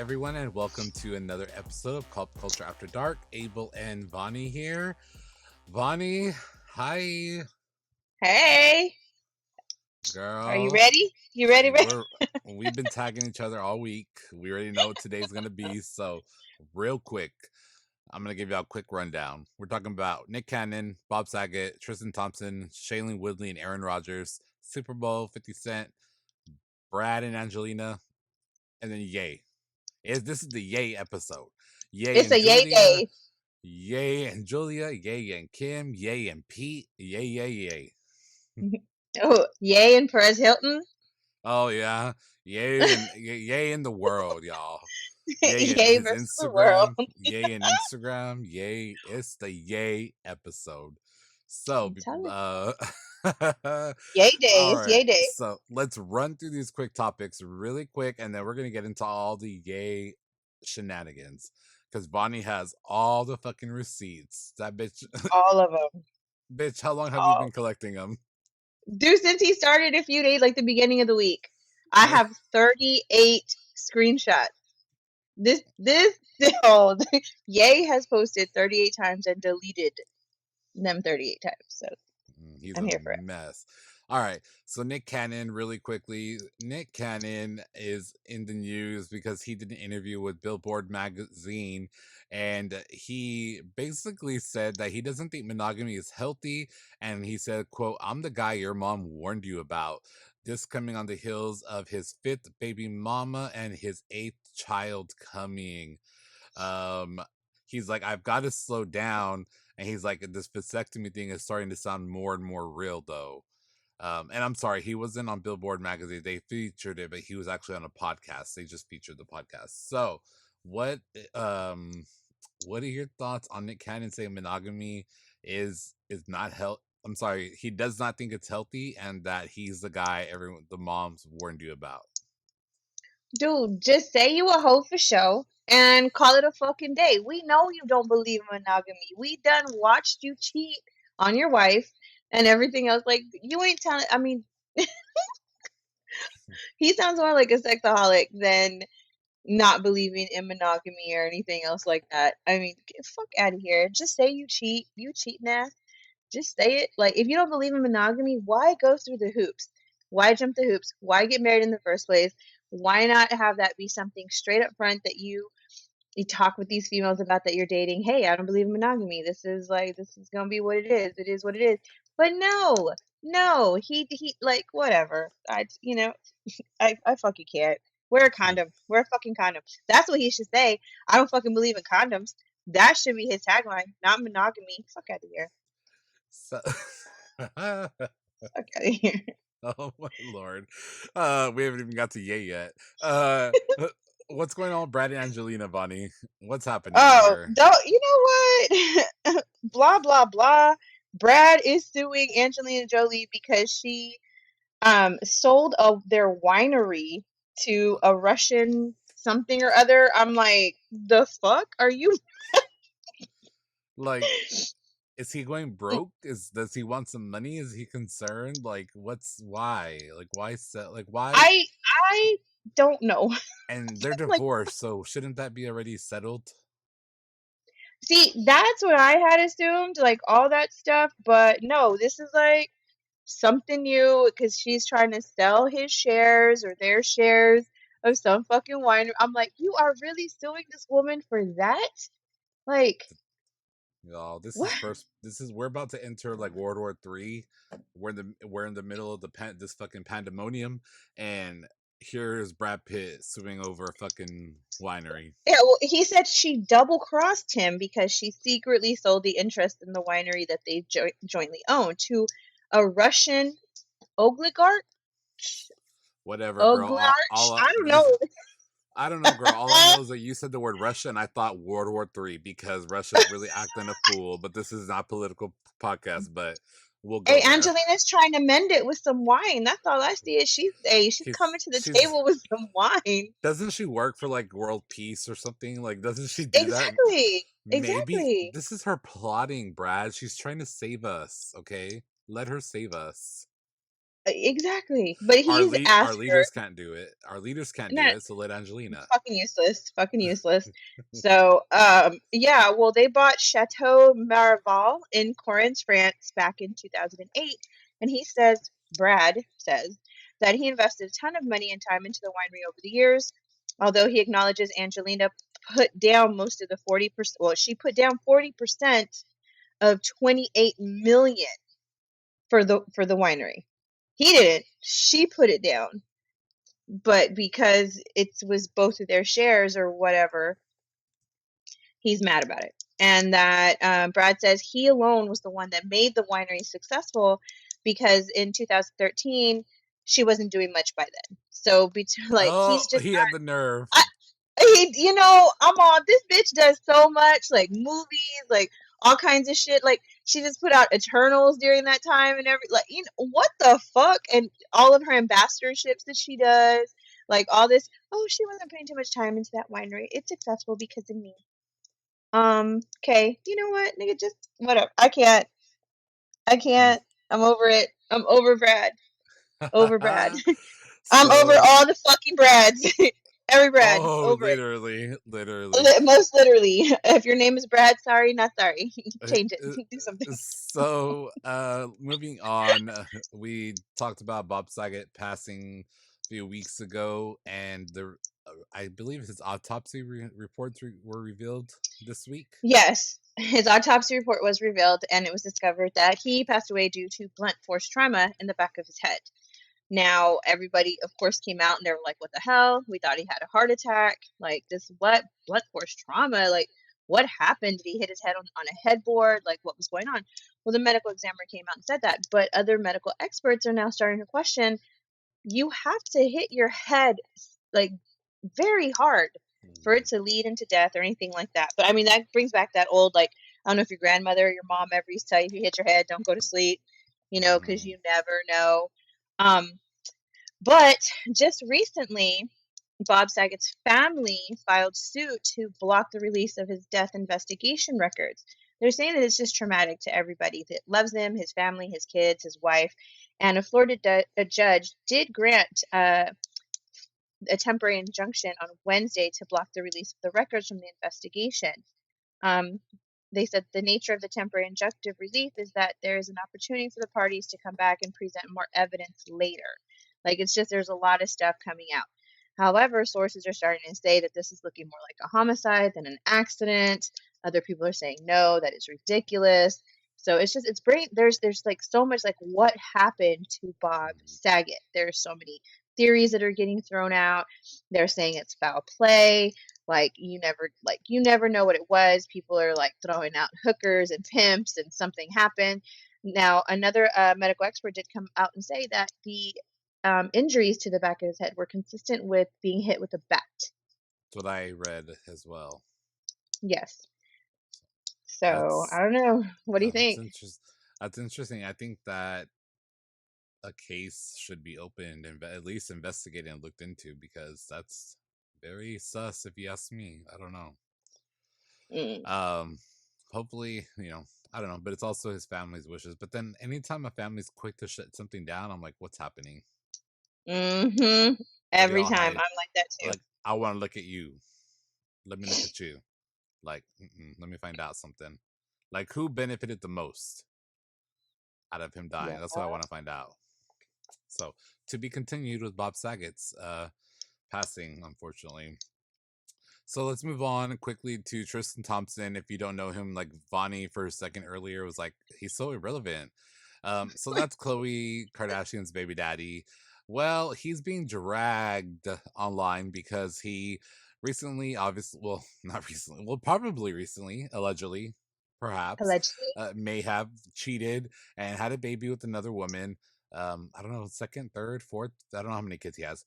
everyone, and welcome to another episode of Pop Culture After Dark. Abel and Vonnie here. Vonnie, hi, Hey, are you girl. ready? You ready? We've been tagging each other all week. We already know what today's gonna be. So, real quick, I'm gonna give y'all a quick rundown. We're talking about Nick Cannon, Bob Saget, Tristan Thompson, Shailene Woodley, and Aaron Rodgers, Super Bowl, 50 Cent, Brad and Angelina, and then Yay. This is the Yay episode. Yay It's and a yay Julia, day. Yay and Julia, Yay and Kim, Yay and Pete, Yay. Oh, yay and Perez Hilton. Oh yeah, Yay in the world, y'all. Yay in Yay his versus the world. Instagram, Yay in Instagram, Yay. It's the Yay episode. So, I'm telling Yay all days, right. yay day. So let's run through these quick topics really quick, and then we're gonna get into all the Yay shenanigans. Because Bonnie has all the fucking receipts. That bitch, All of them. bitch. How long have you All. been collecting them? Dude, since he started a few days, like the beginning of the week, I have 38 screenshots. This, oh, Yay has posted 38 times and deleted them 38 times. So He's I'm a here for it. mess. All right. So Nick Cannon, really quickly. Nick Cannon is in the news because he did an interview with Billboard magazine, and he basically said that he doesn't think monogamy is healthy. And he said, quote, "I'm the guy your mom warned you about." This coming on the heels of his 5th baby mama and his 8th child coming. Um, he's like, "I've got to slow down." And he's like, "This vasectomy thing is starting to sound more and more real, though." And I'm sorry, he wasn't on Billboard magazine. They featured it, but he was actually on a podcast. They just featured the podcast. So, what what are your thoughts on Nick Cannon saying monogamy is not health? I'm sorry, he does not think it's healthy, and that he's the guy the moms warned you about. Dude, just say you a hoe for show and call it a fucking day. We know you don't believe in monogamy. We done watched you cheat on your wife and everything else. Like, you ain't telling, I mean, he sounds more like a sexaholic than not believing in monogamy or anything else like that. I mean, get fuck out of here. Just say you cheat. You cheating ass. Just say it. Like, if you don't believe in monogamy, why go through the hoops? Why jump the hoops? Why get married in the first place? Why not have that be something straight up front that you talk with these females about that you're dating? Hey, I don't believe in monogamy. This is gonna be what it is. It is what it is. But no, he like whatever. I fucking can't. Wear a condom. Wear a fucking condom. That's what he should say. I don't fucking believe in condoms. That should be his tagline, not monogamy. Fuck out of here. So, Fuck out of here. oh my lord, we haven't even got to Yay yet. What's going on with Brad and Angelina, Bonnie? What's happening Oh, here? don't you know what? Blah blah blah. Brad is suing Angelina Jolie because she sold their winery to a Russian something or other. I'm like, the fuck are you? Like, is he going broke? Does he want some money? Is he concerned? Like, why? Like, why sell? Like, why? I don't know. And they're Like, divorced, so shouldn't that be already settled? see, that's what I had assumed, like all that stuff, but no, this is like something new because she's trying to sell his shares or their shares of some fucking wine. I'm like, you are really suing this woman for that? Like, Y'all, what? we're about to enter like World War III. We're in the middle of this fucking pandemonium, and here's Brad Pitt suing over a fucking winery. Yeah, well, he said she double crossed him because she secretly sold the interest in the winery that they jointly own to a Russian oligarch. Whatever, girl. Oligarch? I don't know. I don't know, girl. All I know is that you said the word Russia, and I thought World War III because Russia's really acting a fool. But this is not a political podcast, but we'll go Hey, there. Angelina's trying to mend it with some wine. That's all I see. Is she's coming to the table with some wine. Doesn't she work for like world peace or something? Like, doesn't she do that? Maybe this is her plotting, Brad. She's trying to save us. Okay, let her save us. Exactly. But he's Our asked her, leaders can't do it. Our leaders can't and do that it. So let Angelina. fucking useless, fucking useless. So, yeah, well, they bought Chateau Maraval in Correns, France back in 2008. And Brad says, that he invested a ton of money and time into the winery over the years. Although he acknowledges Angelina put down most of the 40%, well, she put down 40% of 28 million for the winery. He didn't. She put it down. But because it was both of their shares or whatever, he's mad about it. And that Brad says he alone was the one that made the winery successful, because in 2013 she wasn't doing much by then. So like Oh, he's just he had the nerve. I, I'm on this bitch does so much, like movies, like all kinds of shit. Like she just put out Eternals during that time and like what the fuck, and all of her ambassadorships that she does, like all this. Oh, she wasn't putting too much time into that winery. It's successful because of me. Okay, you know what, nigga, just whatever. I can't. I'm over it. I'm over Brad. Over Brad. I'm over So, all the fucking Brads. Every Brad. oh, Over it. literally. Most literally. If your name is Brad, sorry, not sorry. Uh, Change it. uh, Do something. So, moving on, we talked about Bob Saget passing a few weeks ago, and I believe his autopsy reports were revealed this week. Yes, his autopsy report was revealed, and it was discovered that he passed away due to blunt force trauma in the back of his head. Now, everybody, of course, came out and they were like, what the hell? We thought he had a heart attack. Like, this, what? Blunt force trauma? Like, what happened? Did he hit his head on a headboard? Like, what was going on? Well, the medical examiner came out and said that. But other medical experts are now starting to question, you have to hit your head, like, very hard for it to lead into death or anything like that. But I mean, that brings back that old, like, I don't know if your grandmother or your mom ever used to tell you, if you hit your head, don't go to sleep, because Mm. you never know. Um, but just recently, Bob Saget's family filed suit to block the release of his death investigation records. They're saying that it's just traumatic to everybody that loves him, his family, his kids, his wife. And a Florida judge did grant a temporary injunction on Wednesday to block the release of the records from the investigation. Um, they said the nature of the temporary injunctive relief is that there is an opportunity for the parties to come back and present more evidence later. Like, it's just there's a lot of stuff coming out. However, sources are starting to say that this is looking more like a homicide than an accident. Other people are saying no, that is ridiculous. So it's brain. There's like so much, like, what happened to Bob Saget. There's so many theories that are getting thrown out. They're saying it's foul play. Like, you never know what it was. People are like throwing out hookers and pimps, and something happened. Now, another medical expert did come out and say that the injuries to the back of his head were consistent with being hit with a bat. That's what I read as well. Yes. So I That's don't know. What do you that's think? interesting. That's interesting. I think that a case should be opened and at least investigated and looked into, because that's very sus, if you ask me. I don't know. Mm. Um, Hopefully, I don't know, but it's also his family's wishes. But then, anytime a family's quick to shut something down, I'm like, what's happening? Mm-hmm. Why do Every y'all time I'm hide? like that too. Like, I want to look at you. Let me look at you. Like, let me find out something. Like, who benefited the most out of him dying? Yeah. That's what I want to find out. So, to be continued with Bob Saget's passing, unfortunately. So let's move on quickly to Tristan Thompson. If you don't know him, like Vonnie for a second earlier was like, he's so irrelevant. So that's Khloe Kardashian's baby daddy. Well, he's being dragged online because he recently, obviously, well, not recently, well, probably recently, allegedly, perhaps, Allegedly. may have cheated and had a baby with another woman. I don't know, second, third, fourth. I don't know how many kids he has.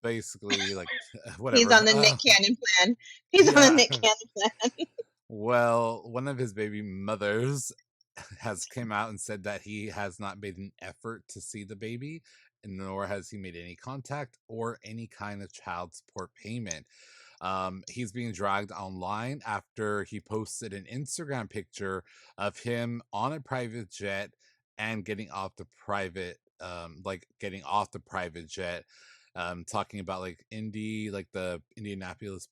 Basically, like, He's whatever. on the Nick Cannon plan. He's on the Yeah. Nick Cannon plan. Well, one of his baby mothers has came out and said that he has not made an effort to see the baby, nor has he made any contact or any kind of child support payment. He's being dragged online after he posted an Instagram picture of him on a private jet and getting off the private like getting off the private jet, talking about like the Indianapolis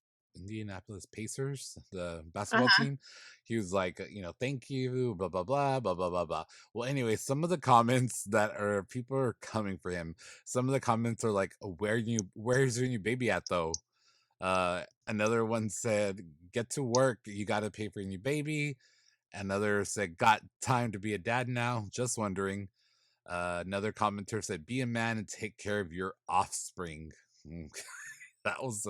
Pacers, the basketball Uh-huh. team. He was like, thank you, blah blah blah blah blah blah blah. Well, anyway, some of the comments that are people are coming for him. Some of the comments are like, where's your new baby at though? Another one said, get to work, you got to pay for your new baby. Another said, got time to be a dad now, just wondering. Another commenter said, be a man and take care of your offspring. That was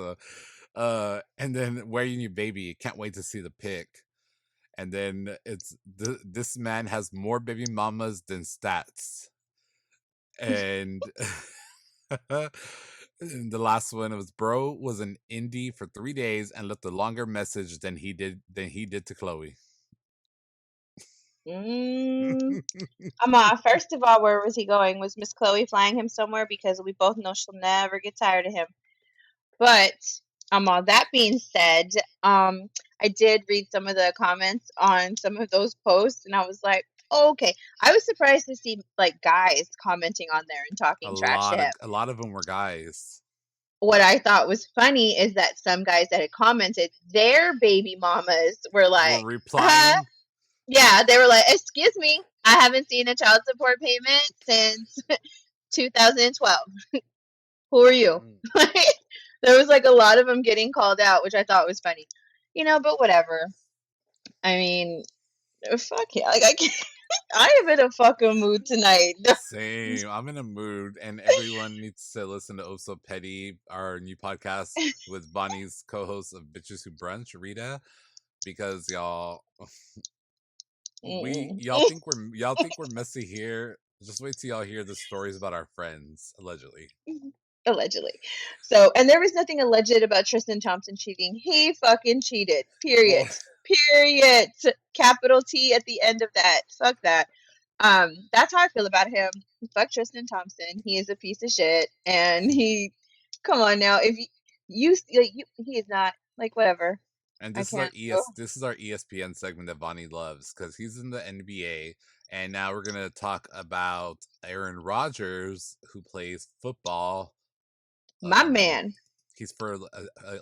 and then where your new baby, can't wait to see the pic. And then this man has more baby mamas than stats. And and the last one was, bro was an indie for 3 days and left a longer message than he did to Chloe. Mm. First of all, where was he going? Was Miss Chloe flying him somewhere? Because we both know she'll never get tired of him. But all that being said, I did read some of the comments on some of those posts, and I was like, oh, okay. I was surprised to see like guys commenting on there and A talking trash to lot of him. a lot of them were guys. What I thought was funny is that some guys that had commented, their baby mamas were Were like, replying. yeah, they were like, excuse me, I haven't seen a child support payment since 2012. Who are you? There was like a lot of them getting called out, which I thought was funny, but whatever. I mean, fuck yeah. Like, I can't, I am in a fucking mood tonight. Same. I'm in a mood, and everyone needs to listen to Oh So Petty, our new podcast with Bonnie's co-host of Bitches Who Brunch, Rita, because y'all think we're messy here. Just wait till y'all hear the stories about our friends, allegedly. Allegedly. So, and there was nothing alleged about Tristan Thompson cheating. He fucking cheated. Period. Well, Period. Capital T at the end of that. Fuck that. That's how I feel about him. Fuck Tristan Thompson. He is a piece of shit, and come on now. If he is not like whatever. and I this is our can't. Oh, this is our ESPN segment that Bonnie loves because he's in the NBA, and now we're gonna talk about Aaron Rodgers, who plays football. my Um, man. he's for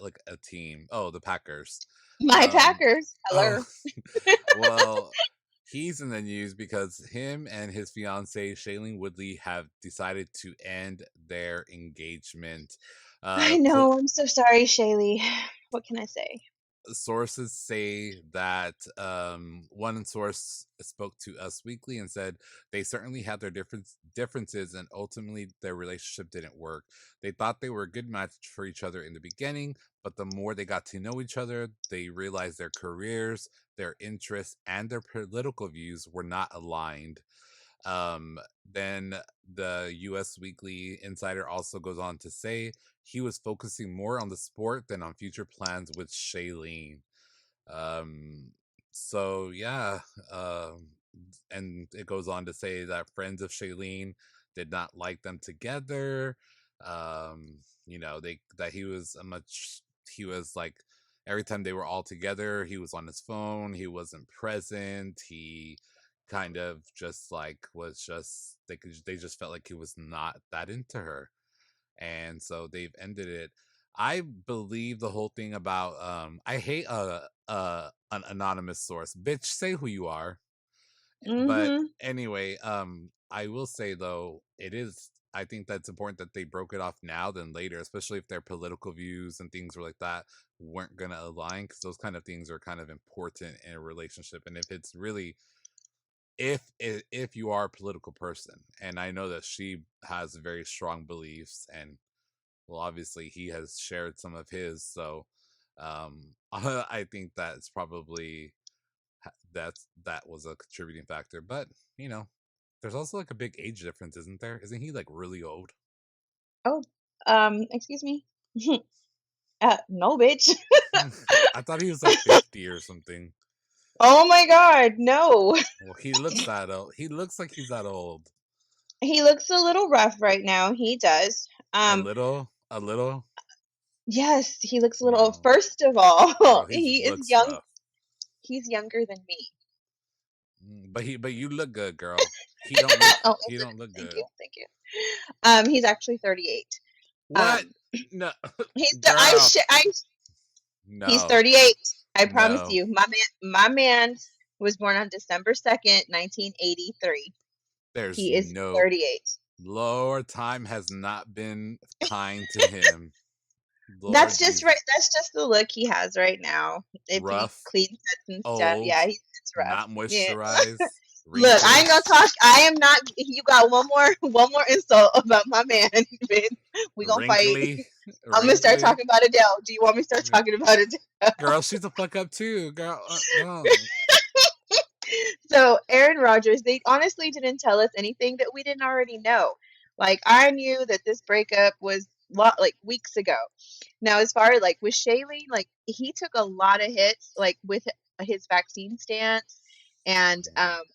like a team. Oh, the Packers. My Packers. Oh, Hello. well, he's in the news because him and his fiancee Shailene Woodley have decided to end their engagement. I Uh, know. I'm so sorry, Shaylee. What can I say? Sources say that one source spoke to Us Weekly and said they certainly had their differences, and ultimately their relationship didn't work. They thought they were a good match for each other in the beginning, but the more they got to know each other, they realized their careers, their interests, and their political views were not aligned. Then the US Weekly Insider also goes on to say he was focusing more on the sport than on future plans with Shailene. Um, so yeah, and it goes on to say that friends of Shailene did not like them together. They that he was like every time they were all together, he was on his phone, he wasn't present, he kind of just like was just they just felt like he was not that into her, and so they've ended it. I believe the whole thing about I hate an anonymous source. Bitch, say who you are. But Mm-hmm. anyway, I will say though, I think that's important that they broke it off now than later, especially if their political views and things were like that weren't gonna align, because those kind of things are kind of important in a relationship. And if it's really if you are a political person, and I know that she has very strong beliefs, and well, obviously he has shared some of his, so I think that's probably that was a contributing factor. But there's also like a big age difference, isn't there? Isn't he like really old? Oh, excuse me. No, bitch. I thought he was like 50 or something. Oh my God, no. Well, he looks that old. He looks like he's that old. He looks a little rough right now. He does. A little. Yes, he looks a little. No, First of girl, all, he he is looks young. rough. He's younger than me. But you look good, girl. Oh, he don't look thank good. you, thank you. He's actually 38. What? Um, No, he's girl. he's No, 38. I promise no. you. My man was born on December 2nd, 1983. There's He is no 38. Lord. Time has not been kind to him. Lord That's just right. Jesus, That's just the look he has right now. If he rough, clean cuts and stuff, old, yeah, it's rough. not Yeah. moisturized, Look, I ain't gonna wrinkles, talk. I am not. You got one more insult about my man. Vince. We gonna fight. wrinkly, I'm gonna start wrinkly. talking about Adele. Do you want me to start talking about Adele? Girl, she's a fuck up too. Girl, no. So Aaron Rodgers, they honestly didn't tell us anything that we didn't already know. Like I knew that this breakup was like weeks ago. Now, as far as like with Shailene, like he took a lot of hits, like with his vaccine stance and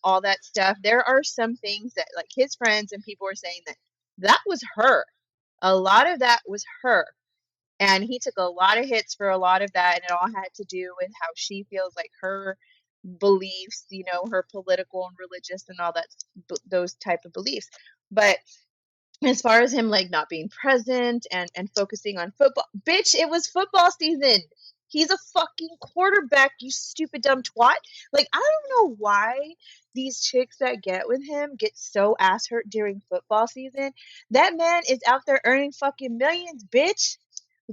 all that stuff. There are some things that like his friends and people were saying that that was her. A lot of that was her. And he took a lot of hits for a lot of that, and it all had to do with how she feels like her beliefs, her political and religious and all that, those type of beliefs. But as far as him like not being present and focusing on football, bitch, it was football season. He's a fucking quarterback, you stupid dumb twat. Like I don't know why these chicks that get with him get so ass hurt during football season. That man is out there earning fucking millions, bitch.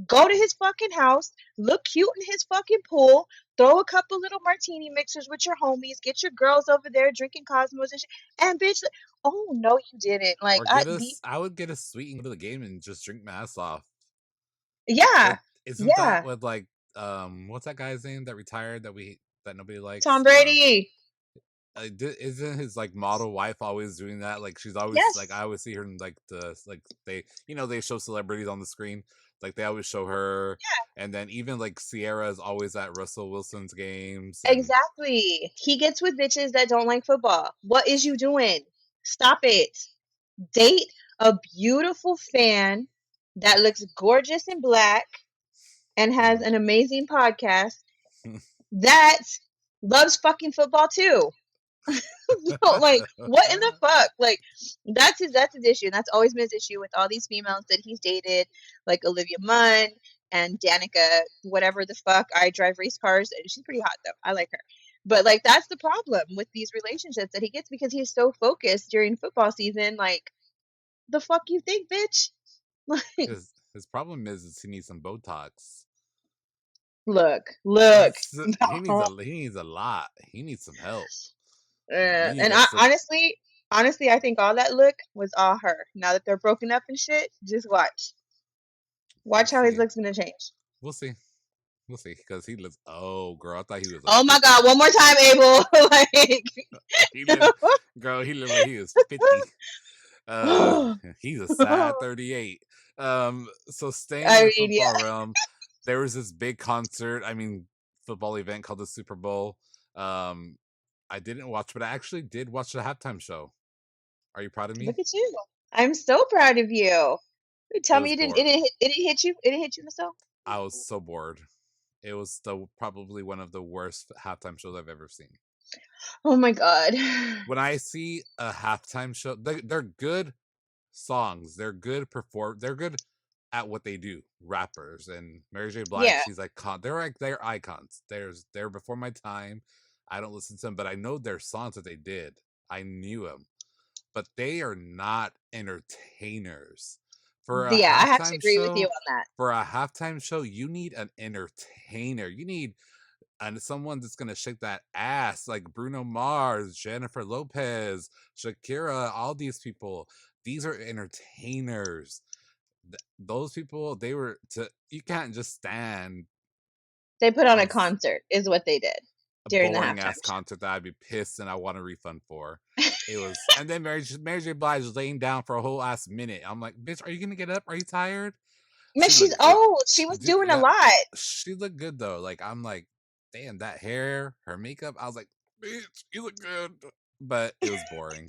Go to his fucking house, look cute in his fucking pool, throw a couple little martini mixers with your homies, get your girls over there drinking Cosmos and shit. And bitch, oh no, you didn't. Like Or get us. I would get a sweet and go to the game and just drink my ass off. yeah, Isn't that yeah. what like what's that guy's name that retired that nobody Tom likes? Brady. Isn't his like model wife always doing that? Like she's always like Yes, I always see her in like they show celebrities on the screen. Like they always show her, and then even like Sierra is always at Russell Wilson's games, and exactly. He gets with bitches that don't like football. What is you doing? Stop it. Date a beautiful fan that looks gorgeous in black and has an amazing podcast that loves fucking football too. So, like, what in the fuck? Like, that's his issue. And that's always been his issue with all these females that he's dated, like Olivia Munn and Danica, whatever the fuck. I drive race cars, and she's pretty hot though. I like her. But like, that's the problem with these relationships that he gets because he's so focused during football season. Like, the fuck you think, bitch? Like, his problem is he needs some Botox. look. He needs a lot. He needs some help. You need And to honestly, I think all that look was all her. Now that they're broken up and shit, just watch we'll how his see. look's gonna change. We'll see. We'll see. Because he looks. Oh, girl, I thought he was a Oh my 50. god, one more time, Abel. Like, He looked, girl. He looked like he was 50. Uh, he's a sad 38. So staying in I the mean, football yeah. realm, there was this big concert. I mean, football event called the Super Bowl. I didn't watch, but I actually did watch the halftime show. Are you proud of me? Look at you. I'm so proud of you. It Tell me was you didn't. bored. It didn't hit you. It didn't hit you in the soul. I was so bored. It was probably one of the worst halftime shows I've ever seen. Oh my god. When I see a halftime show, they're good songs. They're good They're good at what they do. Rappers and Mary J. Blige. Yeah. She's like they're icons. They're before my time. I don't listen to them, but I know their songs that they did. I knew them, but they are not entertainers. For a Yeah, I have to halftime agree with you show, on that. you need an entertainer. You need someone that's gonna shake that ass like Bruno Mars, Jennifer Lopez, Shakira, all these people. These are entertainers. Those people, you can't just stand They put on a on concert, is what they did a during the boring halftime ass show. concert that I'd be pissed and I want a refund for. It was, and then Mary J. Blige is laying down for a whole ass minute. I'm like, bitch, are you gonna get up? Are you tired? Man, She she's looked good. old. She was doing a Yeah, lot. she looked good though. Like I'm like, damn, that hair, her makeup. I was like, bitch, you look good, but it was boring.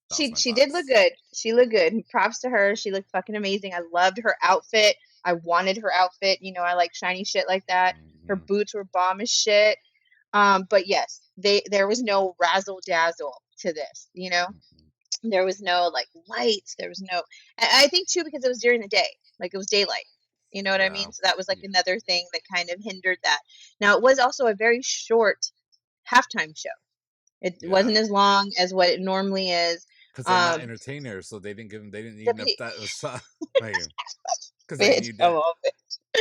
That was my She did look thoughts. good. She looked good. Props to her. She looked fucking amazing. I loved her outfit. I wanted her outfit. I like shiny shit like that. Her Mm-hmm. boots were bomb as shit. But yes, there was no razzle dazzle to this. There was no like lights. There was no. I think too because it was during the day, like it was daylight. You know what I Yeah. mean? So that was like Yeah. another thing that kind of hindered that. Now it was also a very short halftime show. It Yeah. wasn't as long as what it normally is. Because they're not Um, entertainers, so they didn't give them. They didn't need the enough. That was like because they bitch, need come that. on,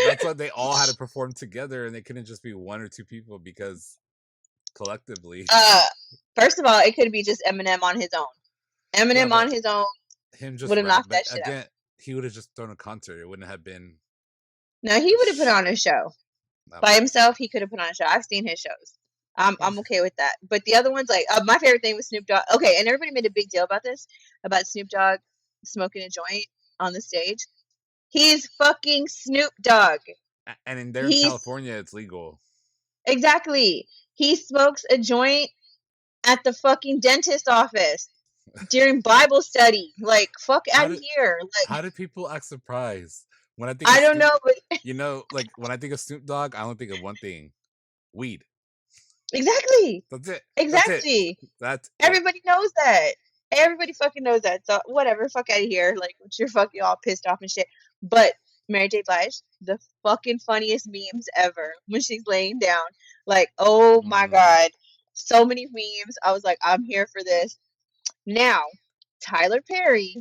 That's bitch. why they all had to perform together, and they couldn't just be one or two people because collectively, Uh, first of all, it could be just Eminem on his own. yeah. Eminem But on his own him just would have rap. knocked But that shit out. again, he would have just thrown a concert. It wouldn't have been No, he a would have put on a show not by by himself. himself. He could have put on a show. I've seen his shows. Yeah. I'm okay with that. But the other ones, like my favorite thing was Snoop Dogg. Okay, and everybody made a big deal about this, about Snoop Dogg smoking a joint on the stage. He's fucking Snoop Dogg. And in there in He's California, it's legal. exactly. He smokes a joint at the fucking dentist office during Bible study. Like, fuck How out of did here. Like, how did people act surprised when I think I of don't Snoop? know, but Like when I think of Snoop Dogg, I only think of one thing: weed. exactly. That's it. That's it. Exactly. That's it. Everybody knows that. Everybody fucking knows that. So whatever, fuck out of here. Like, you're fucking all pissed off and shit. But Mary J. Blige, the fucking funniest memes ever when she's laying down. Like, oh my Mm. god, so many memes. I was like, I'm here for this. Now, Tyler Perry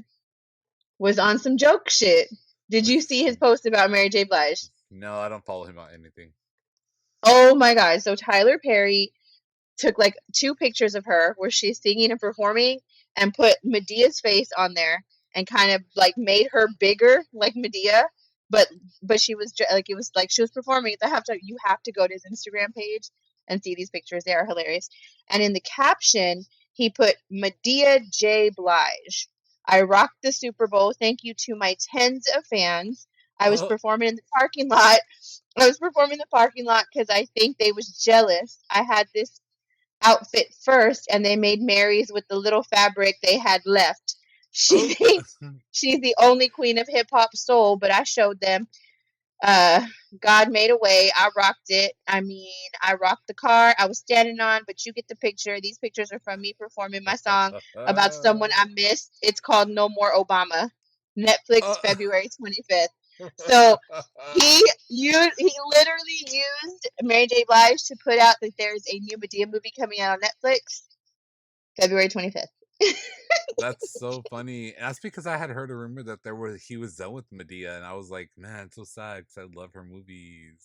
was on some joke shit. Did you see his post about Mary J. Blige? No, I don't follow him on anything. Oh my god. So Tyler Perry took like two pictures of her where she's singing and performing and put Medea's face on there and kind of like made her bigger like Medea, but she was like it was like she was performing at the halftime. You have to go to his Instagram page and see these pictures. They are hilarious. And in the caption, he put Medea J. Blige. I rocked the Super Bowl. Thank you to my tens of fans. I was Oh, performing in the parking lot. I was performing in the parking lot because I think they was jealous. I had this outfit first and they made Mary's with the little fabric they had left. She oh. thinks she's the only queen of hip hop soul, but I showed them. Uh, God made a way. I rocked it. I mean, I rocked the car I was standing on, but you get the picture. These pictures are from me performing my song about someone I missed. It's called No More Obama. Netflix, February 25th. So he literally used Mary J. Blige to put out that there's a new Medea movie coming out on Netflix, February 25th. That's so funny. And that's because I had heard a rumor that he was done with Medea, and I was like, man, it's so sad because I love her movies.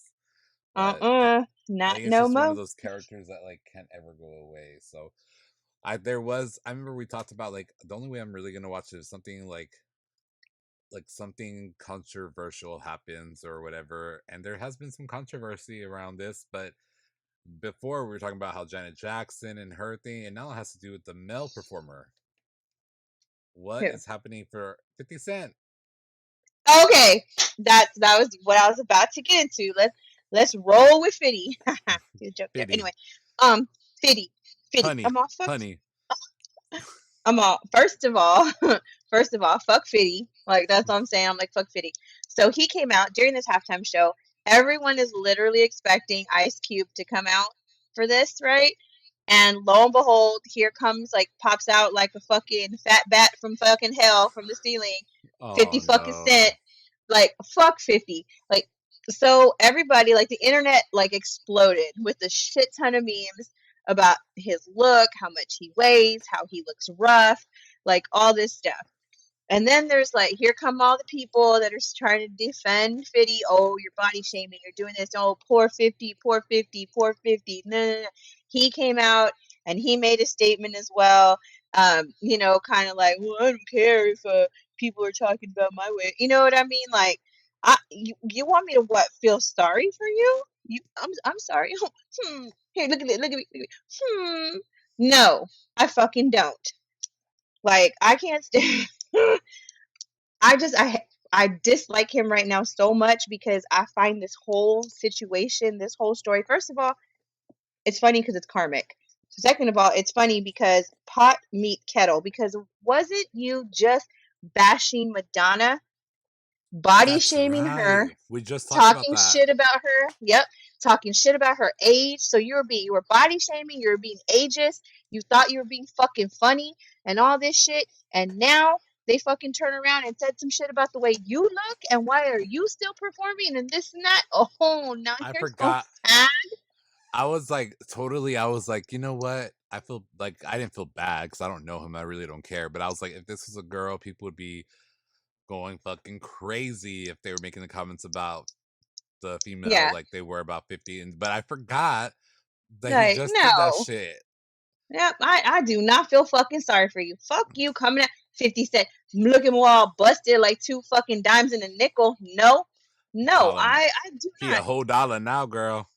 But I Not think it's no just one of more. those characters that like can't ever go away. So I remember we talked about like the only way I'm really gonna watch it is something like something controversial happens or whatever. And there has been some controversy around this, but before we were talking about how Janet Jackson and her thing, and now it has to do with the male performer. What Who? is happening for 50 Cent? Okay, that was what I was about to get into. Let's roll with Fitty. He's a joke there. Biddy, Anyway, Fitty, Fitty. honey, Fuck. honey. I'm all. First of all, first of all, fuck Fitty. Like that's what I'm saying. I'm like fuck Fitty. So he came out during this halftime show. Everyone is literally expecting Ice Cube to come out for this, right? And lo and behold, here comes like pops out like a fucking fat bat from fucking hell from the ceiling. 50 Oh fucking cent. no. Like fuck 50. Like so everybody like the internet like exploded with a shit ton of memes about his look, how much he weighs, how he looks rough, like all this stuff. And then there's like, here come all the people that are trying to defend Fitty. Oh, you're body shaming. You're doing this. Oh, poor 50, poor 50, poor 50. No, no, no. He came out and he made a statement as well. Kind of like, well, I don't care if people are talking about my weight. You know what I mean? Like, you want me to what? Feel sorry for you? I'm sorry. Here, look at it. Look at me. Look at me. No, I fucking don't. Like, I can't stand. I just I dislike him right now so much because I find this whole situation, this whole story. First of all, it's funny because it's karmic. So second of all, it's funny because pot meet kettle. Because wasn't you just bashing Madonna, body That's shaming right. her, We just talked about talking that. shit about her? Yep, talking shit about her age. So you were body shaming. You were being ageist. You thought you were being fucking funny and all this shit, and now they fucking turn around and said some shit about the way you look and why are you still performing and this and that. Oh, now I you're so forgot. sad. I was like, totally. I was like, you know what? I feel like I didn't feel bad because I don't know him. I really don't care. But I was like, if this was a girl, people would be going fucking crazy if they were making the comments about the female Yeah. like they were about 50. But I forgot that he Like, just did that no. shit. Yep, I do not feel fucking sorry for you. Fuck you coming at 50 Cent, looking all busted like two fucking dimes and a nickel. No, no, Call him. I do He not. a whole dollar now, girl.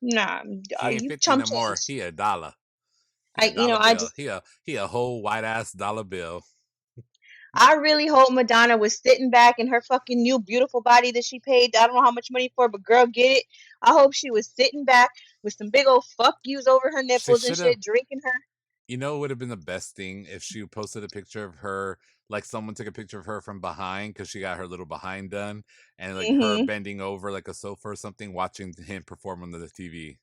Nah, He ain't you 50 chump no more. change. He a dollar. He I, a you dollar know, I bill. just, He a whole white ass dollar bill. I really hope Madonna was sitting back in her fucking new beautiful body that she paid, I don't know how much money for, but girl, get it. I hope she was sitting back with some big old fuck yous over her She nipples and should have. shit, drinking her. You know, it would have been the best thing if she posted a picture of her, like someone took a picture of her from behind because she got her little behind done, and like her Hmm. bending over like a sofa or something, watching him perform on the TV.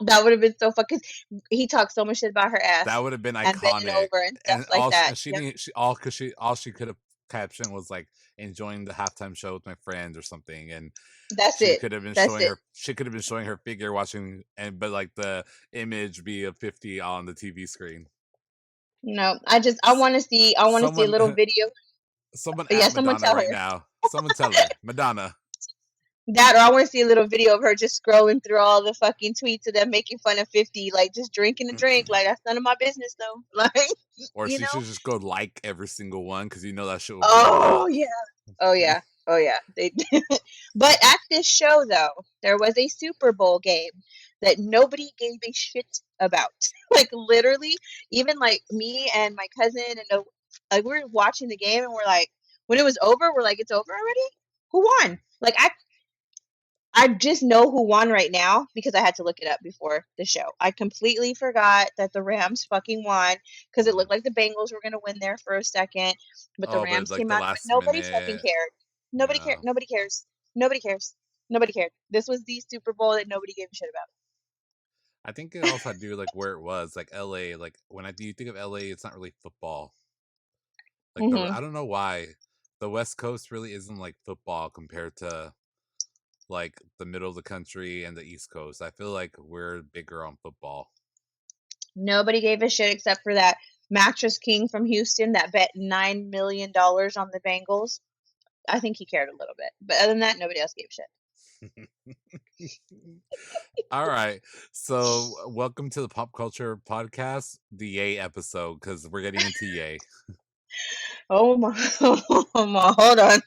That would have been so fucking. He talked so much shit about her That ass would have been and bending iconic. over and stuff And like all that. and she Yep. didn't. She all she could have captioned was like enjoying the halftime show with my friends or something, and That's she it. could have been That's showing it. her. She could have been showing her figure watching, and but like the image be of 50 on the TV screen. No, I want to see. I want to see a Someone, little video. someone Yeah, at someone Madonna tell right her now. Someone tell her, Madonna. that, or I want to see a little video of her just scrolling through all the fucking tweets of them making fun of 50, like just drinking a drink. Like that's none of my business though. Like, Or you she know. should just go like every single one because you know that shit will blow Oh up. yeah. Oh yeah. Oh yeah. They. But at this show though, there was a Super Bowl game that nobody gave a shit about. Like literally, even like me and my cousin and like we were watching the game and we're like, when it was over, we're like, it's over already. Who won? Like I just know who won right now because I had to look it up before the show. I completely forgot that the Rams fucking won because it looked like the Bengals were gonna win there for a second, but the Oh, but Rams like came the out of it. last Nobody fucking minute, cared. Nobody cared. yeah. Nobody cares. Nobody cares. Nobody cared. This was the Super Bowl that nobody gave a shit about. I think it also had to do like where it was, like LA. Like when you think of LA, it's not really football. Like Hmm. I don't know why the West Coast really isn't like football compared to like the middle of the country and the East Coast. I feel like we're bigger on football. Nobody gave a shit except for that mattress king from Houston that bet $9 million on the Bengals. I think he cared a little bit, but other than that, nobody else gave a shit. All right. So, welcome to the Pop Culture Podcast, the Yay episode, because we're getting into Yay. Oh my, oh my, hold on.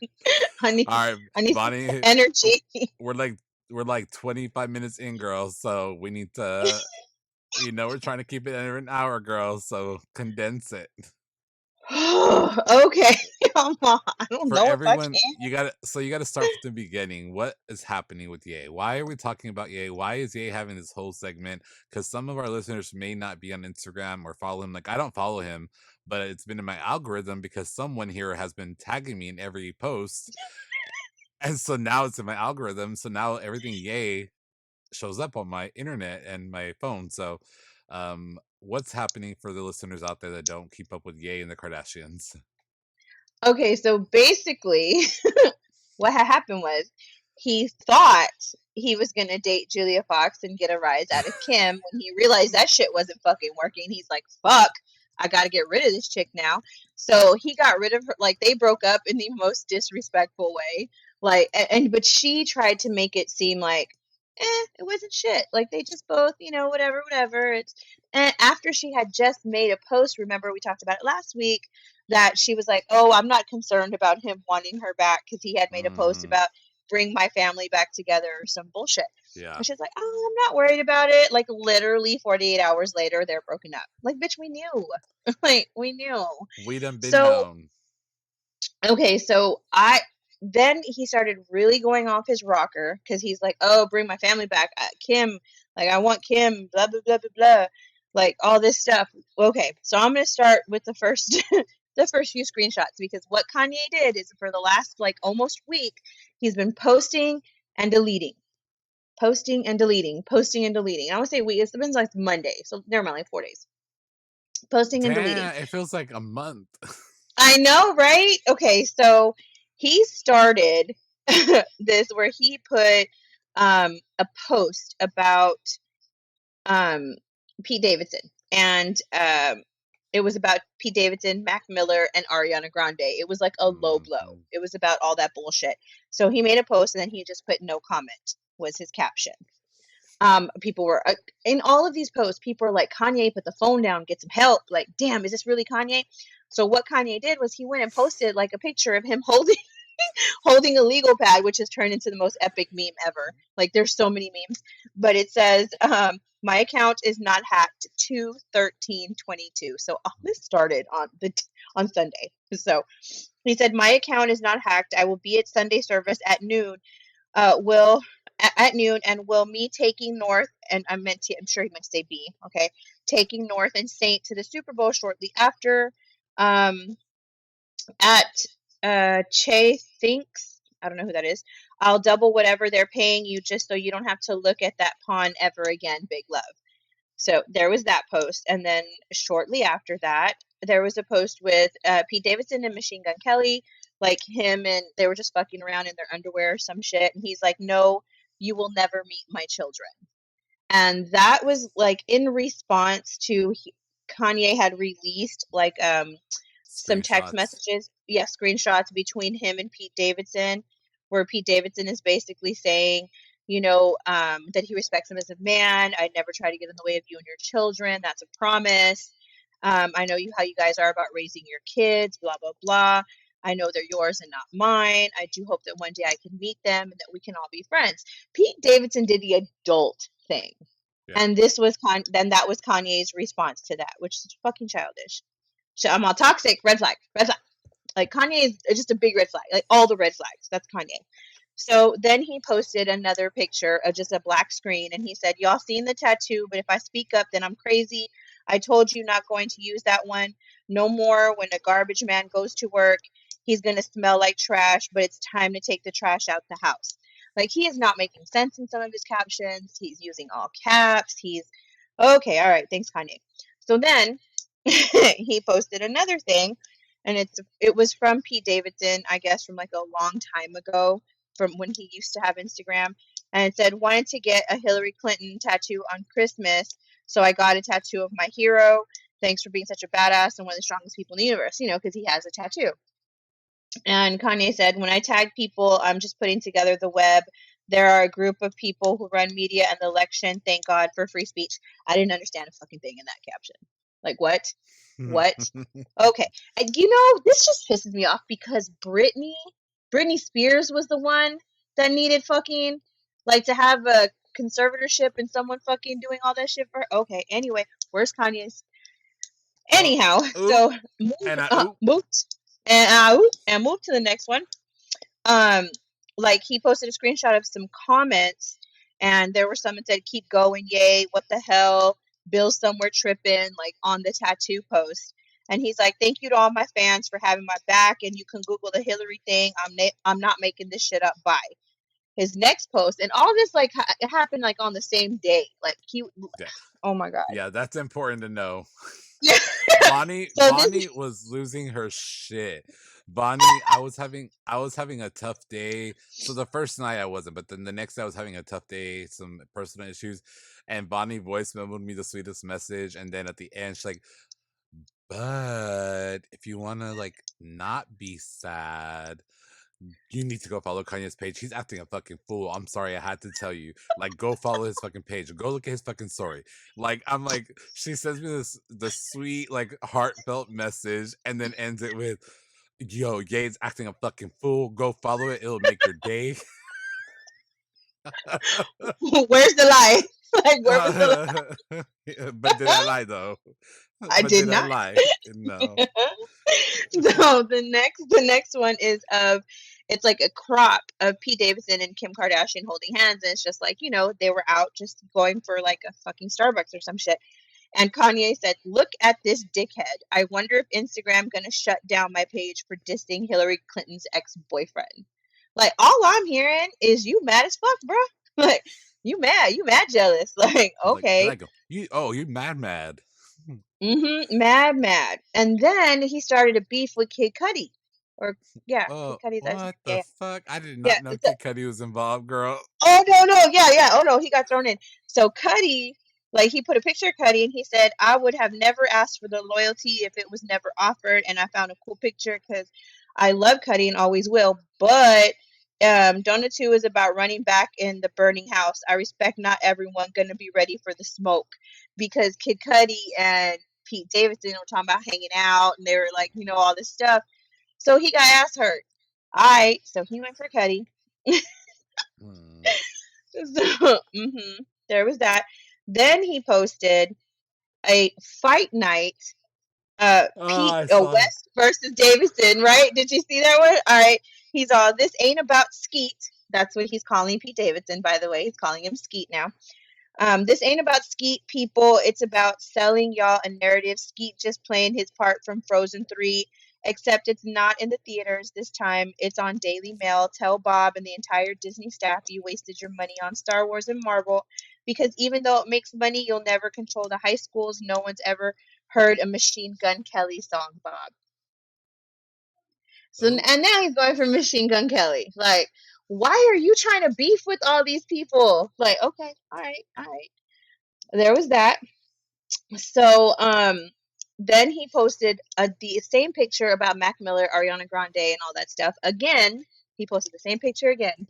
I need, All right, I need some Vonnie, energy. we're like 25 minutes in, girl. So we need to, we're trying to keep it under an hour, girl. So condense it. Okay, come on. I don't For know if I everyone, can. you gotta start from the beginning. What is happening with Ye? Why are we talking about Ye? Why is Ye having this whole segment? Because some of our listeners may not be on Instagram or follow him. Like I don't follow him, but it's been in my algorithm because someone here has been tagging me in every post, and so now it's in my algorithm. So now everything Ye shows up on my internet and my phone. So, what's happening for the listeners out there that don't keep up with Ye and the Kardashians? Okay, so basically, what had happened was he thought he was gonna date Julia Fox and get a rise out of Kim when he realized that shit wasn't fucking working. He's like, fuck, I gotta get rid of this chick now. So he got rid of her. Like they broke up in the most disrespectful way. Like and but she tried to make it seem like it wasn't shit. Like they just both, whatever, whatever. It's and after she had just made a post, remember we talked about it last week, that she was like, "Oh, I'm not concerned about him wanting her back because he had made a post Mm, about bring my family back together or some bullshit." yeah, And she's like, "Oh, I'm not worried about it." Like literally 48 hours later, they're broken up. Like, bitch, we knew. Like, we knew. we done been So, known. okay, so I then he started really going off his rocker because he's like, "Oh, bring my family back, Kim. Like, I want Kim. Blah blah blah blah blah. Like all this stuff." Okay, so I'm gonna start with the first the first few screenshots because what Kanye did is for the last like almost week, he's been posting and deleting, posting and deleting, posting and deleting. I would say week. It's been like Monday, so never mind, like 4 days. posting and deleting. Damn, it feels like a month. I know, right? Okay, so he started this where he put a post about um Pete Davidson, and it was about Pete Davidson, Mac Miller, and Ariana Grande. It was like a low blow. Mhm. It was about all that bullshit. So he made a post and then he just put no comment was his caption. People were in all of these posts, people were like, Kanye, put the phone down, get some help. Like, damn, is this really Kanye? So what Kanye did was he went and posted like a picture of him holding a legal pad, which has turned into the most epic meme ever. Like, there's so many memes, but it says, my account is not hacked 2/13/22. So all this started on Sunday. So he said, my account is not hacked. I will be at Sunday service at noon. Will at noon, and will me taking North, and I'm sure he meant to say B, okay, taking North and Saint to the Super Bowl shortly after. Um, at Che Thinks, I don't know who that is. I'll double whatever they're paying you just so you don't have to look at that pawn ever again. Big love. So there was that post, and then shortly after that, there was a post with Pete Davidson and Machine Gun Kelly, like him, and they were just fucking around in their underwear or some shit, and he's like, "No, you will never meet my children." And that was like in response to Kanye had released like some text Screenshots. messages, yeah, screenshots between him and Pete Davidson, where Pete Davidson is basically saying, that he respects him as a man. I'd never try to get in the way of you and your children. That's a promise. I know how you guys are about raising your kids, blah, blah, blah. I know they're yours and not mine. I do hope that one day I can meet them and that we can all be friends. Pete Davidson did the adult thing. Yeah. And this was then that was Kanye's response to that, which is fucking childish. So I'm all toxic, red flag, red flag. Like Kanye is just a big red flag, like all the red flags. That's Kanye. So then he posted another picture of just a black screen, and he said, "Y'all seen the tattoo, but if I speak up, then I'm crazy. I told you not going to use that one no more. When a garbage man goes to work, he's gonna smell like trash. But it's time to take the trash out the house." Like he is not making sense in some of his captions. He's using all caps. He's okay. All right, thanks, Kanye. So then he posted another thing, and it was from Pete Davidson, I guess from like a long time ago, from when he used to have Instagram, and it said, wanted to get a Hillary Clinton tattoo on Christmas, so I got a tattoo of my hero. Thanks for being such a badass and one of the strongest people in the universe, because he has a tattoo. And Kanye said, when I tag people, I'm just putting together the web. There are a group of people who run media and the election. Thank God for free speech. I didn't understand a fucking thing in that caption. Like, what? What? Okay. And this just pisses me off because Britney Spears was the one that needed fucking, like, to have a conservatorship and someone fucking doing all that shit for her. Okay. Anyway, where's Kanye's? Oh, Anyhow, oop, so and I oop. move and move to the next one. Um, like he posted a screenshot of some comments, and there were some that said, "Keep going, yay! What the hell? Bill somewhere tripping," like on the tattoo post. And he's like, "Thank you to all my fans for having my back, and you can Google the Hillary thing. I'm not making this shit up." Bye. His next post, and all this like it happened like on the same day. Like Yeah. oh my god. Yeah, that's important to know. Yeah. Vonnie So this Vonnie was losing her shit. Vonnie, I was having a tough day. So the first night I wasn't, but then the next day I was having a tough day, some personal issues, and Vonnie voice memoed me the sweetest message, and then at the end she's like, "But if you want to like not be sad, you need to go follow Kanye's page. He's acting a fucking fool. I'm sorry, I had to tell you. Like, go follow his fucking page. Go look at his fucking story." Like, I'm like, she sends me the sweet, like, heartfelt message, and then ends it with, "Yo, Ye's acting a fucking fool. Go follow it. It'll make your day." where's the lie? Like where was the lie? But did I lie though? I But did did I not. lie? No. So the next one is it's like a crop of Pete Davidson and Kim Kardashian holding hands, and it's just like they were out just going for like a fucking Starbucks or some shit. And Kanye said, "Look at this dickhead. I wonder if Instagram gonna shut down my page for dissing Hillary Clinton's ex-boyfriend." Like all I'm hearing is you mad as fuck, bro. Like you mad jealous. Like Like, okay, let go. You mad. Mad. And then he started a beef with Kid Cudi. Or yeah, Kid Oh, Cudi. That's what the yeah, fuck? I did yeah. not know Kid Cudi was involved, girl. Oh no, yeah. Oh no, he got thrown in. So Cuddy, like he put a picture of Cuddy and he said, "I would have never asked for the loyalty if it was never offered." And I found a cool picture because I love Cuddy and always will. But Donna 2 is about running back in the burning house. I respect not everyone gonna be ready for the smoke because Kid Cudi and Pete Davidson were talking about hanging out and they were like, all this stuff. So he got ass hurt. All right, so he went for Cuddy. Hmm. So, there was that. Then he posted a fight night, Oh, I saw. West versus Davidson, right? Did you see that one? All right. He's all, this ain't about Skeet. That's what he's calling Pete Davidson, by the way. He's calling him Skeet now. This ain't about Skeet, people. It's about selling y'all a narrative. Skeet just playing his part from Frozen 3, except it's not in the theaters this time. It's on Daily Mail. Tell Bob and the entire Disney staff you wasted your money on Star Wars and Marvel because even though it makes money, you'll never control the high schools. No one's ever heard a Machine Gun Kelly song, Bob. So, Oh, and now he's going for Machine Gun Kelly. Like, why are you trying to beef with all these people? Like, okay, all right. There was that. So then he posted the same picture about Mac Miller, Ariana Grande, and all that stuff. Again, he posted the same picture again.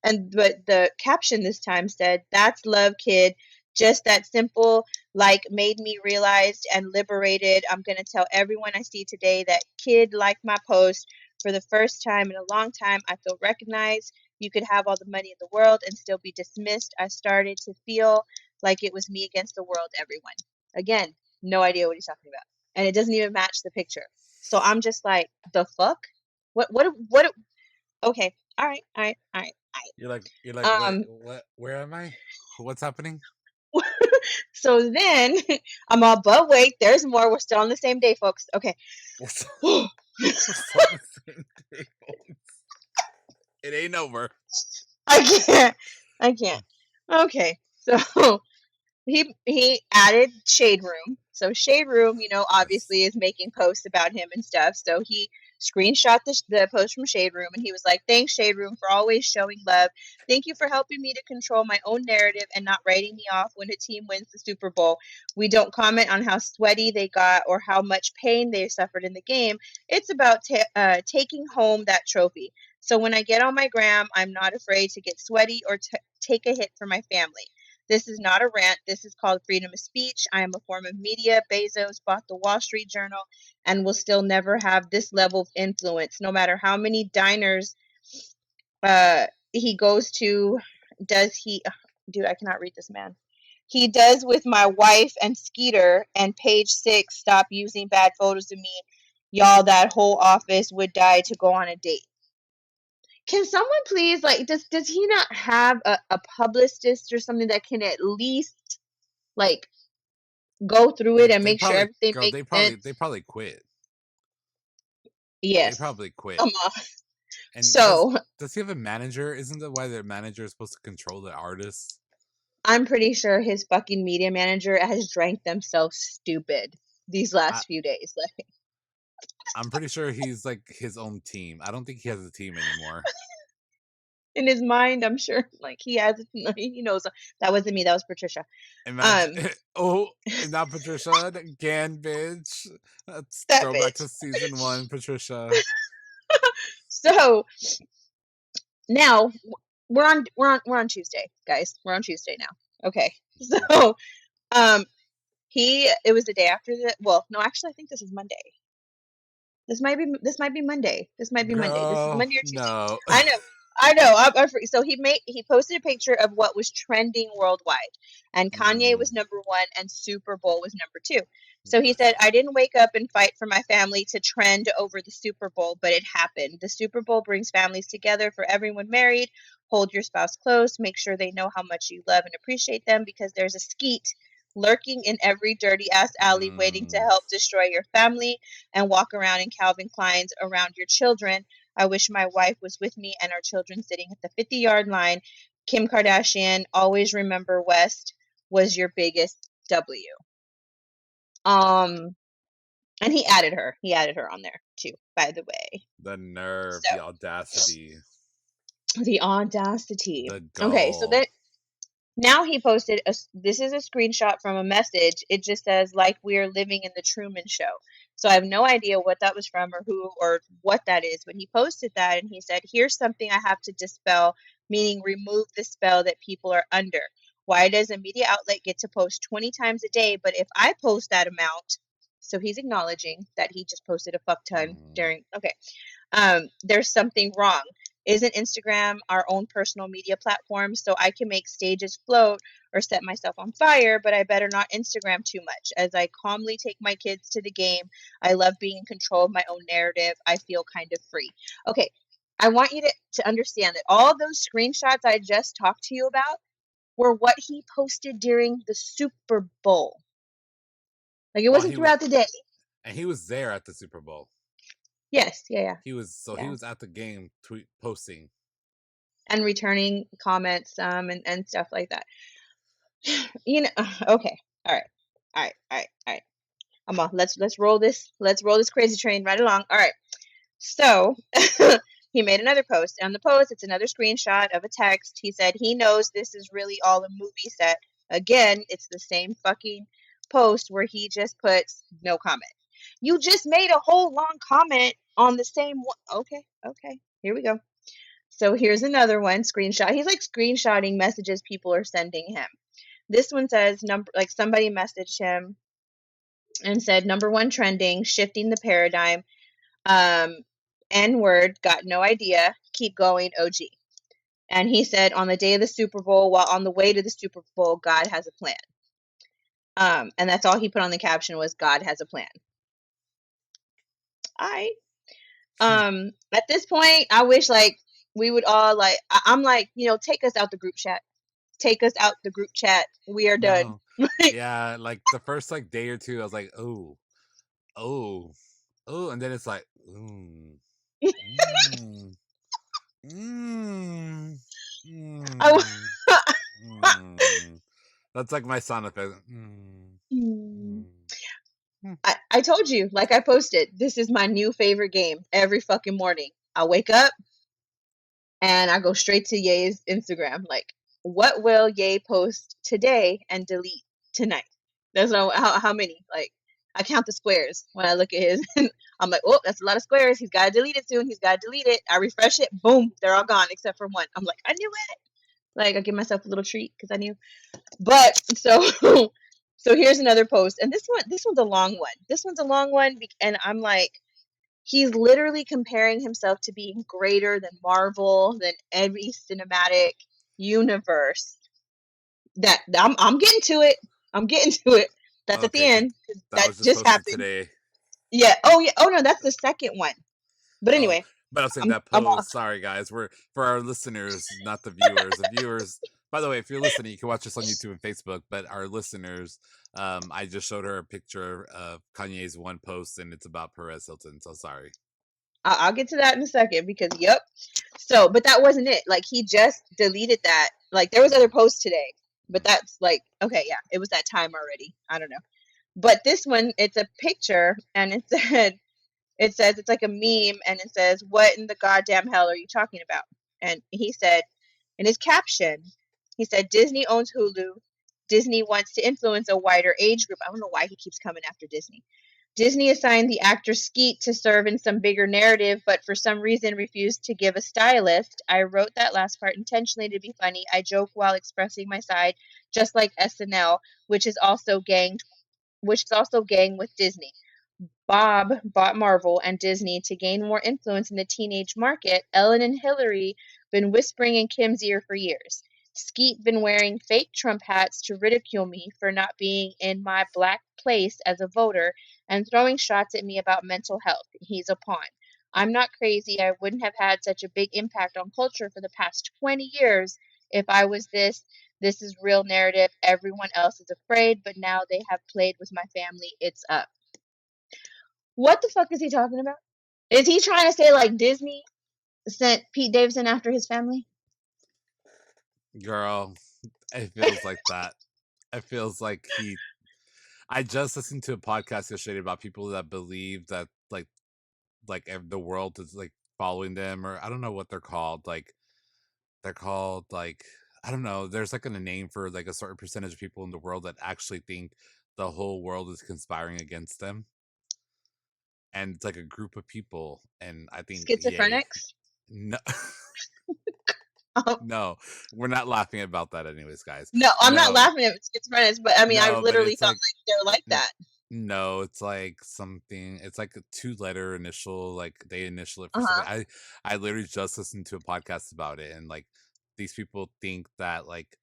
But the caption this time said, "That's love, kid. Just that simple, like made me realized and liberated. I'm gonna tell everyone I see today that kid liked my post. For the first time in a long time, I feel recognized. You could have all the money in the world and still be dismissed. I started to feel like it was me against the world, everyone." Again, no idea what he's talking about. And it doesn't even match the picture. So I'm just like, the fuck? What okay. All you're like, right. what? Where am I? What's happening? So then I'm all, but wait, there's more. We're still on the same day, folks. Okay. What's I we're still on the same table. It ain't over. can't. I can't. Okay. So he added Shade Room. So Shade Room, Yes. obviously is making posts about him and stuff. So he screenshot the post from Shade Room and he was like, "Thanks Shade Room for always showing love. Thank you for helping me to control my own narrative and not writing me off when a team wins the Super Bowl. We don't comment on how sweaty they got or how much pain they suffered in the game. It's about taking home that trophy. So when I get on my gram, I'm not afraid to get sweaty or take a hit for my family. This is not a rant. This is called freedom of speech. I am a form of media. Bezos bought the Wall Street Journal and will still never have this level of influence, no matter how many diners he goes to. Does he, dude, I cannot read this man. He does with my wife and Skeeter and page 6. Stop using bad photos of me. Y'all, that whole office would die to go on a date. Can someone please, like, does he not have a publicist or something that can at least like go through it and They make sure probably, everything girl. makes sense? They probably quit. They Yes. probably quit. Come on. And So does he have a manager? Isn't that why the manager is supposed to control the artists? I'm pretty sure his fucking media manager has drank themselves stupid these I last few days. Like, I'm pretty sure he's like his own team. I don't think he has a team anymore. in his mind, I'm sure like he has he knows that wasn't me, that was Patricia. Imagine, Um oh, and not Patricia again, bitch. Let's that throw back bitch. to season 1, Patricia. So now we're on Tuesday, guys. We're on Tuesday now. Okay. So um it was the day after the, well, no, actually I think this is Monday. This might be Monday. This might be Monday. This is Girl, Monday or Tuesday. no. I know. I know. So he posted a picture of what was trending worldwide, and Kanye Mm, was number one, and Super Bowl was number two. So he yes. said, "I didn't wake up and fight for my family to trend over the Super Bowl, but it happened. The Super Bowl brings families together for everyone married. Hold your spouse close. Make sure they know how much you love and appreciate them, because there's a skeet lurking in every dirty ass alley waiting to Mm. help destroy your family and walk around in Calvin Klein's around your children. I wish my wife was with me and our children sitting at the 50-yard line. Kim Kardashian, always remember West was your biggest W." And he added her. He added her on there too, by the way. The nerve, So the audacity, the audacity. the Okay, so gall. then now he posted this is a screenshot from a message. It just says like we're living in the Truman Show. So I have no idea what that was from or who or what that is, but he posted that and he said, "Here's something I have to dispel, meaning remove the spell that people are under. Why does a media outlet get to post 20 times a day, but if I post that amount?" So he's acknowledging that he just posted a fuck ton during okay. There's something wrong. Isn't Instagram our own personal media platform? So I can make stages float or set myself on fire, but I better not Instagram too much. As I calmly take my kids to the game, I love being in control of my own narrative. I feel kind of free. Okay, I want you to understand that all those screenshots I just talked to you about were what he posted during the Super Bowl. Like it While wasn't he was, throughout the day. and he was there at the Super Bowl. Yes, yeah. He was at the game posting. And returning comments and stuff like that. You know, okay. All right. I'm on. Let's roll this. Let's roll this crazy train right along. All right. So he made another post. On the post, it's another screenshot of a text. He said he knows this is really all a movie set. Again, it's the same fucking post where he just puts no comment. You just made a whole long comment on the same one. Okay. Here we go. So here's another one screenshot. He's like screenshotting messages people are sending him. This one says like somebody messaged him and said number one trending, shifting the paradigm. N word, got no idea. Keep going, OG. And he said on the day of the Super Bowl, while on the way to the Super Bowl, God has a plan. And that's all he put on the caption was God has a plan. All right. At this point, I wish like we would all like I'm like, take us out the group chat. Take us out the group chat. We are done. No. Yeah, like the first like day or two, I was like, oh, and then it's like, I, That's like my sound effect. I told you, like I posted, this is my new favorite game every fucking morning. I wake up and I go straight to Ye's Instagram. Like, what will Ye post today and delete tonight? There's no how many. Like, I count the squares when I look at his. I'm like, oh, that's a lot of squares. He's got to delete it soon. He's got to delete it. I refresh it. Boom, they're all gone except for one. I'm like, I knew it. Like, I give myself a little treat because I knew. But so so here's another post, and this one's a long one. This one's a long one, and I'm like, he's literally comparing himself to being greater than Marvel, than every cinematic universe. That I'm getting to it. I'm getting to it. That's at the Okay, end. that That was just just posted happened. today. Yeah. Oh yeah. Oh no, that's the second one. But Oh, anyway, but I'm saying I'm that I'm off. post. Sorry, guys. We're for our listeners, not the viewers. The viewers. By the way, if you're listening, you can watch us on YouTube and Facebook. But our listeners, I just showed her a picture of Kanye's one post, and it's about Perez Hilton. So sorry. I'll get to that in a second because yep. So, but that wasn't it. Like he just deleted that. Like there was other posts today, but that's like okay, yeah, it was that time already. I don't know. But this one, it's a picture, and it says it's like a meme, and it says, "What in the goddamn hell are you talking about?" And he said, in his caption, he said, "Disney owns Hulu. Disney wants to influence a wider age group." I don't know why he keeps coming after Disney. Disney assigned the actor Skeet to serve in some bigger narrative, but for some reason refused to give a stylist. I wrote that last part intentionally to be funny. I joke while expressing my side, just like SNL, which is also gang with Disney. Bob bought Marvel and Disney to gain more influence in the teenage market. Ellen and Hillary been whispering in Kim's ear for years. Skeet been wearing fake Trump hats to ridicule me for not being in my black place as a voter and throwing shots at me about mental health. He's a pawn. I'm not crazy. I wouldn't have had such a big impact on culture for the past 20 years if I was this. This is real narrative. Everyone else is afraid, but now they have played with my family. It's up. What the fuck is he talking about? Is he trying to say like Disney sent Pete Davidson after his family? Girl, it feels like that. It feels like I just listened to a podcast yesterday about people that believe that the world is like following them, or I don't know what they're called. Like they're called like I don't know. There's like a name for like a certain percentage of people in the world that actually think the whole world is conspiring against them, and it's like a group of people. And I think, yay, Schizophrenics? no, Um, no, we're not laughing about that, anyways, guys. no, I'm not No, laughing at schizophrenics, but I mean, I no, but literally it's thought like like they're like N- that. no, it's like something. It's like a two-letter initial. Like they initial it for something. Uh-huh. I literally just listened to a podcast about it, and like these people think that like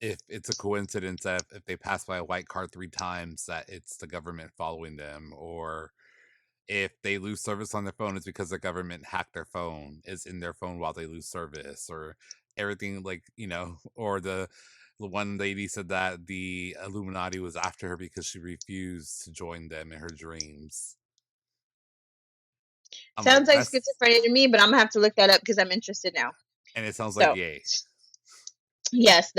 if it's a coincidence that if they pass by a white car 3 times, that it's the government following them, or if they lose service on their phone, it's because the government hacked their phone, is in their phone while they lose service, or everything like or the one lady said that the Illuminati was after her because she refused to join them in her dreams. I'm like, Sounds like that's schizophrenia to me, but I'm gonna have to look that up because I'm interested now. and it sounds like So yay. yes,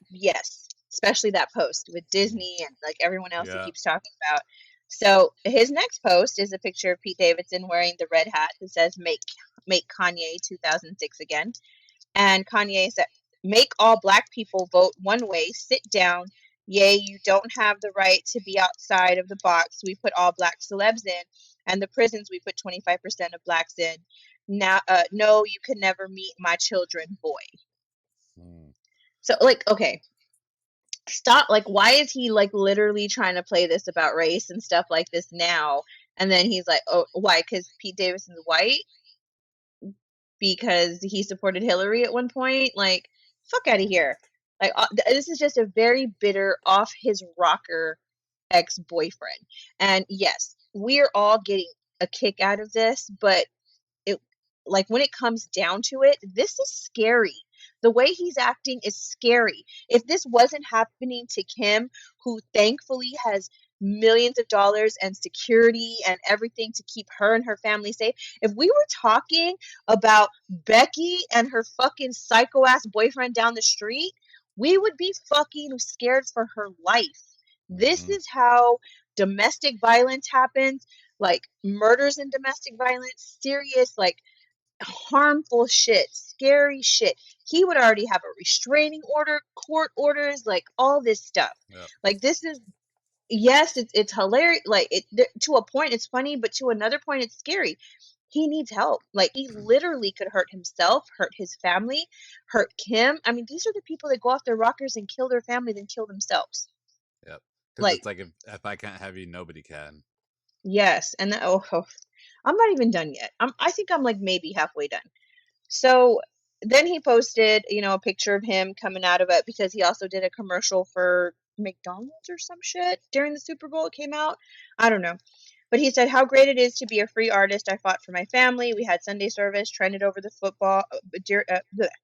yes, especially that post with Disney and like everyone else he Yeah. keeps talking about. So his next post is a picture of Pete Davidson wearing the red hat that says "Make Kanye 2006 again," and Kanye said, "Make all black people vote one way. Sit down. Yay, you don't have the right to be outside of the box. We put all black celebs in, and the prisons we put 25% of blacks in. Now, no, you can never meet my children, boy." Hmm. So, like, okay, stop. Like, why is he like literally trying to play this about race and stuff like this now? And then he's like, oh, why? Because Pete Davidson's white? Because he supported Hillary at one point? Like, fuck out of here. Like, this is just a very bitter, off his rocker ex boyfriend. And yes, we're all getting a kick out of this, but it like when it comes down to it, this is scary. The way he's acting is scary. If this wasn't happening to Kim, who thankfully has millions of dollars and security and everything to keep her and her family safe, if we were talking about Becky and her fucking psycho ass boyfriend down the street, we would be fucking scared for her life. This Mm-hmm. is how domestic violence happens, like murders and domestic violence, serious, like harmful shit, scary shit. He would already have a restraining order, court orders, like all this stuff. Yep. Like this is yes, it's hilarious. Like to a point it's funny, but to another point it's scary. He needs help. Like he literally could hurt himself, hurt his family, hurt Kim. I mean, these are the people that go off their rockers and kill their family, then kill themselves. Yep. Because Like it's like if I can't have you, nobody can. yes, and I'm not even done yet. I think I'm like maybe halfway done. So then he posted, a picture of him coming out of it because he also did a commercial for McDonald's or some shit during the Super Bowl. It came out. I don't know. But he said how great it is to be a free artist. I fought for my family. We had Sunday service, trended over the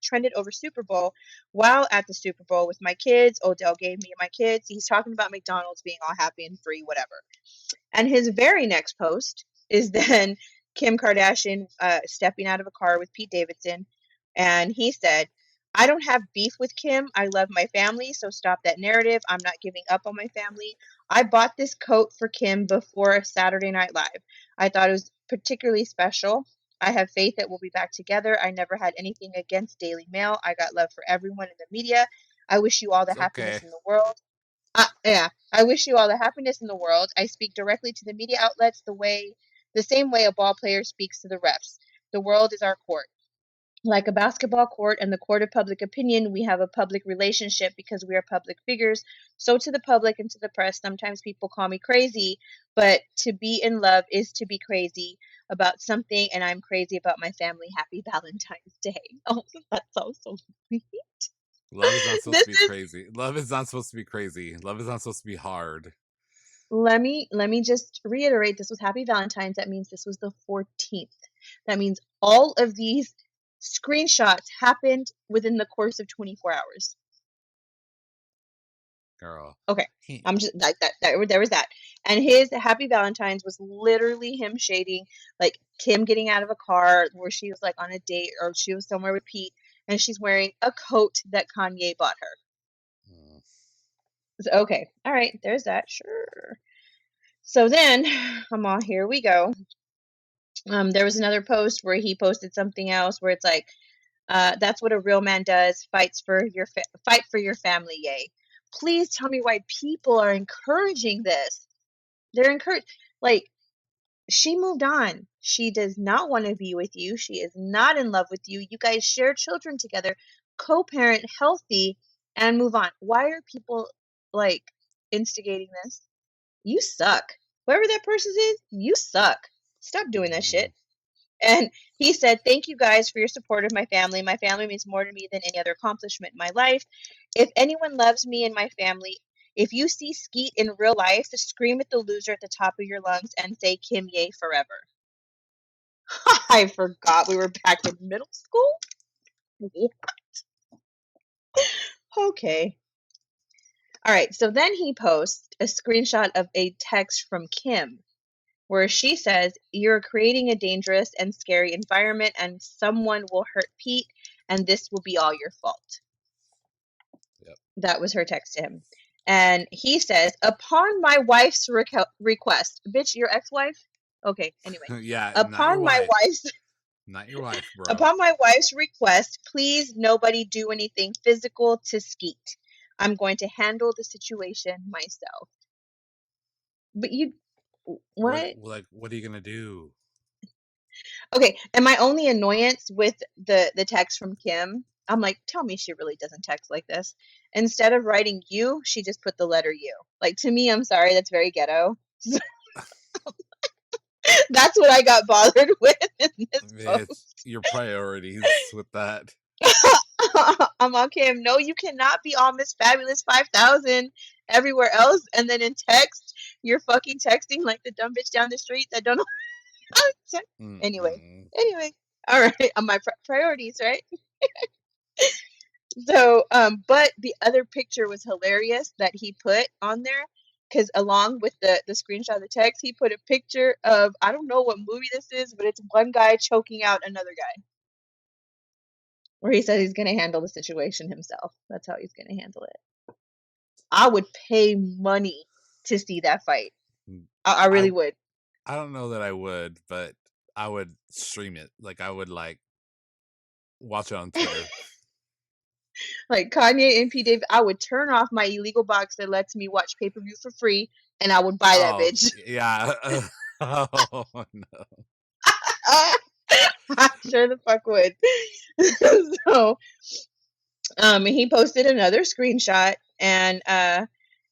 trended over Super Bowl while at the Super Bowl with my kids. Odell gave me my kids. He's talking about McDonald's being all happy and free, whatever. And his very next post is then Kim Kardashian stepping out of a car with Pete Davidson. And he said, I don't have beef with Kim. I love my family, so stop that narrative. I'm not giving up on my family. I bought this coat for Kim before Saturday Night Live. I thought it was particularly special. I have faith that we'll be back together. I never had anything against Daily Mail. I got love for everyone in the media. I wish you all the It's okay. happiness in the world. Yeah, I wish you all the happiness in the world. I speak directly to the media outlets the same way a ball player speaks to the refs. The world is our court. Like a basketball court and the court of public opinion, we have a public relationship because we are public figures. So to the public and to the press, sometimes people call me crazy, but to be in love is to be crazy about something, and I'm crazy about my family. Happy Valentine's Day. Oh, that sounds so sweet. Love is not supposed This to be is crazy. Love is not supposed to be crazy. Love is not supposed to be hard. let me just reiterate, this was Happy Valentine's. That means this was the 14th. That means all of these screenshots happened within the course of 24 hours. Girl. Okay. He, I'm just like that, there was that. And his Happy Valentine's was literally him shading like Kim getting out of a car where she was like on a date or she was somewhere with Pete and she's wearing a coat that Kanye bought her. mm, Okay, all right, there's that. Sure. So then, here we go. There was another post where he posted something else where it's like, that's what a real man does, fight for your family, yay. Please tell me why people are encouraging this. They're encouraged, like, she moved on. She does not want to be with you. She is not in love with you. You guys share children together, co-parent, healthy, and move on. Why are people like instigating this? You suck. Whoever that person is, you suck. Stop doing that Mm-hmm. shit. And he said, "Thank you guys for your support of my family. My family means more to me than any other accomplishment in my life. If anyone loves me and my family, if you see Skeet in real life, scream at the loser at the top of your lungs and say Kim Ye forever." I forgot we were back in middle school. Okay. All right. So then he posts a screenshot of a text from Kim where she says, "You're creating a dangerous and scary environment, and someone will hurt Pete, and this will be all your fault." Yep. That was her text to him. And he says, "Upon my wife's request," bitch, your ex-wife? Okay, anyway. Yeah, not your Upon my wife. wife's Not your wife, bro. Upon my wife's request, please nobody do anything physical to Skeet. I'm going to handle the situation myself. But you what? What are you gonna do? Okay, and my only annoyance with the text from Kim, I'm like, tell me she really doesn't text like this. Instead of writing you, she just put the letter U. Like, to me, I'm sorry, that's very ghetto. That's what I got bothered with in this It's post. your priorities with that. I'm on Kim. No, you cannot be all Miss Fabulous 5000 everywhere else, and then in text, you're fucking texting like the dumb bitch down the street that don't know how to text. Anyway, Mm-mm. anyway, all right, on my priorities, right? So, but the other picture was hilarious that he put on there because along with the screenshot of the text, he put a picture of, I don't know what movie this is, but it's one guy choking out another guy, where he says he's gonna handle the situation himself. That's how he's gonna handle it. I would pay money to see that fight. I I really would. I don't know that I would, but I would stream it. Like I would watch it on Twitter. Like Kanye and P. David, I would turn off my illegal box that lets me watch pay per view for free, and I would buy that Oh bitch. yeah. Oh no. I sure the fuck would. So, he posted another screenshot, and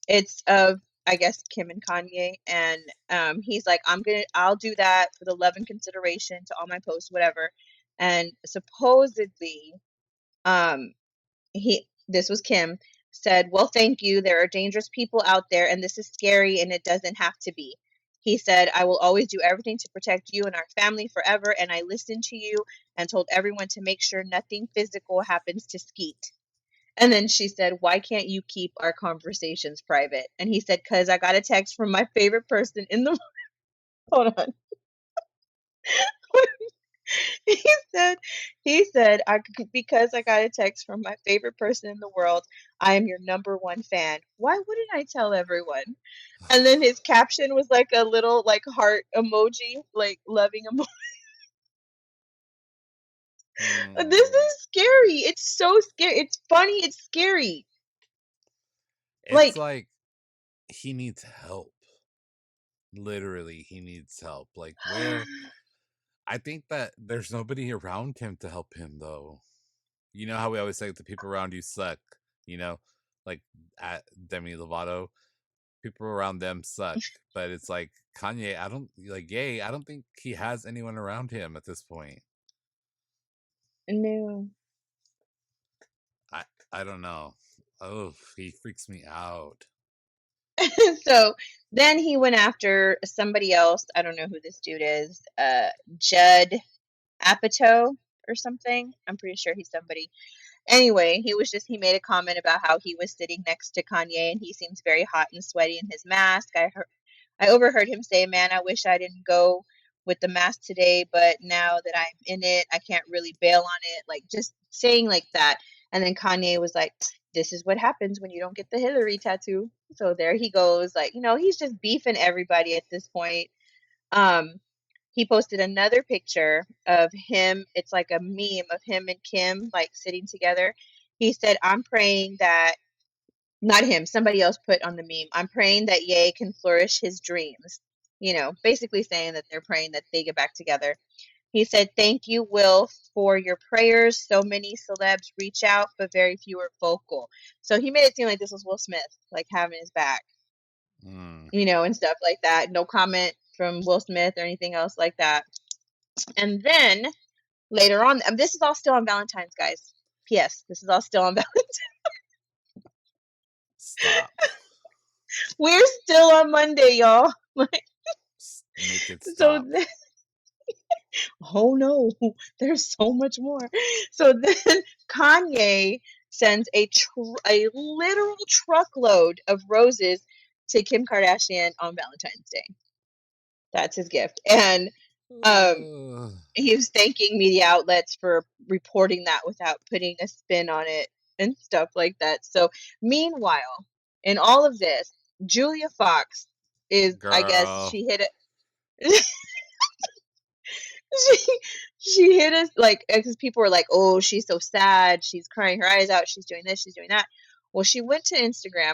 it's of, I guess, Kim and Kanye, and he's like, I'll do that for the love and consideration to all my posts, whatever. And supposedly, um, this was Kim, said, "Well, thank you. There are dangerous people out there, and this is scary, and it doesn't have to be." He said, "I will always do everything to protect you and our family forever, and I listened to you and told everyone to make sure nothing physical happens to Skeet." And then she said, "Why can't you keep our conversations private?" And he said, "Because I got a text from my favorite person in the hold on." he said because I got a text from my favorite person in the world, I am your number one fan. Why wouldn't I tell everyone? And then his caption was like a little like heart emoji, like loving emoji. This Mm. is scary. It's so scary. It's funny. It's scary. It's Like, like he needs help. Literally, he needs help. Like where I think that there's nobody around him to help him though. You know how we always say the people around you suck, you know? Like at Demi Lovato, people around them suck. But it's like Kanye, I don't like Ye, I don't think he has anyone around him at this point. no. I I don't know. Oh, he freaks me out. So then he went after somebody else. I don't know who this dude is. Judd Apatow or something. I'm pretty sure he's somebody. Anyway, he made a comment about how he was sitting next to Kanye and he seems very hot and sweaty in his mask. I overheard him say, "Man, I wish I didn't go with the mask today, but now that I'm in it, I can't really bail on it." Like, just saying like that. And then Kanye was like, "This is what happens when you don't get the Hillary tattoo." So there he goes, like, he's just beefing everybody at this point. Um, he posted another picture of him. It's like a meme of him and Kim like sitting together. He said, I'm praying that, not him, somebody else put on the meme, I'm praying that Ye can flourish his dreams. Basically saying that they're praying that they get back together. He said, thank you, Will, for your prayers. So many celebs reach out, but very few are vocal. So he made it seem like this was Will Smith, like having his back, Mm. and stuff like that. No comment from Will Smith or anything else like that. And then later on, this is all still on Valentine's, guys. P.S. This is all still on Valentine's. Stop. We're still on Monday, y'all. Make it So stop. oh no, there's so much more. So then Kanye sends a literal truckload of roses to Kim Kardashian on Valentine's Day. That's his gift. And he was thanking media outlets for reporting that without putting a spin on it and stuff like that. So meanwhile, in all of this, Julia Fox is, I guess, Girl. she hit it. she she hit us like, because people were like, oh, she's so sad, she's crying her eyes out, she's doing this, she's doing that. Well, she went to Instagram.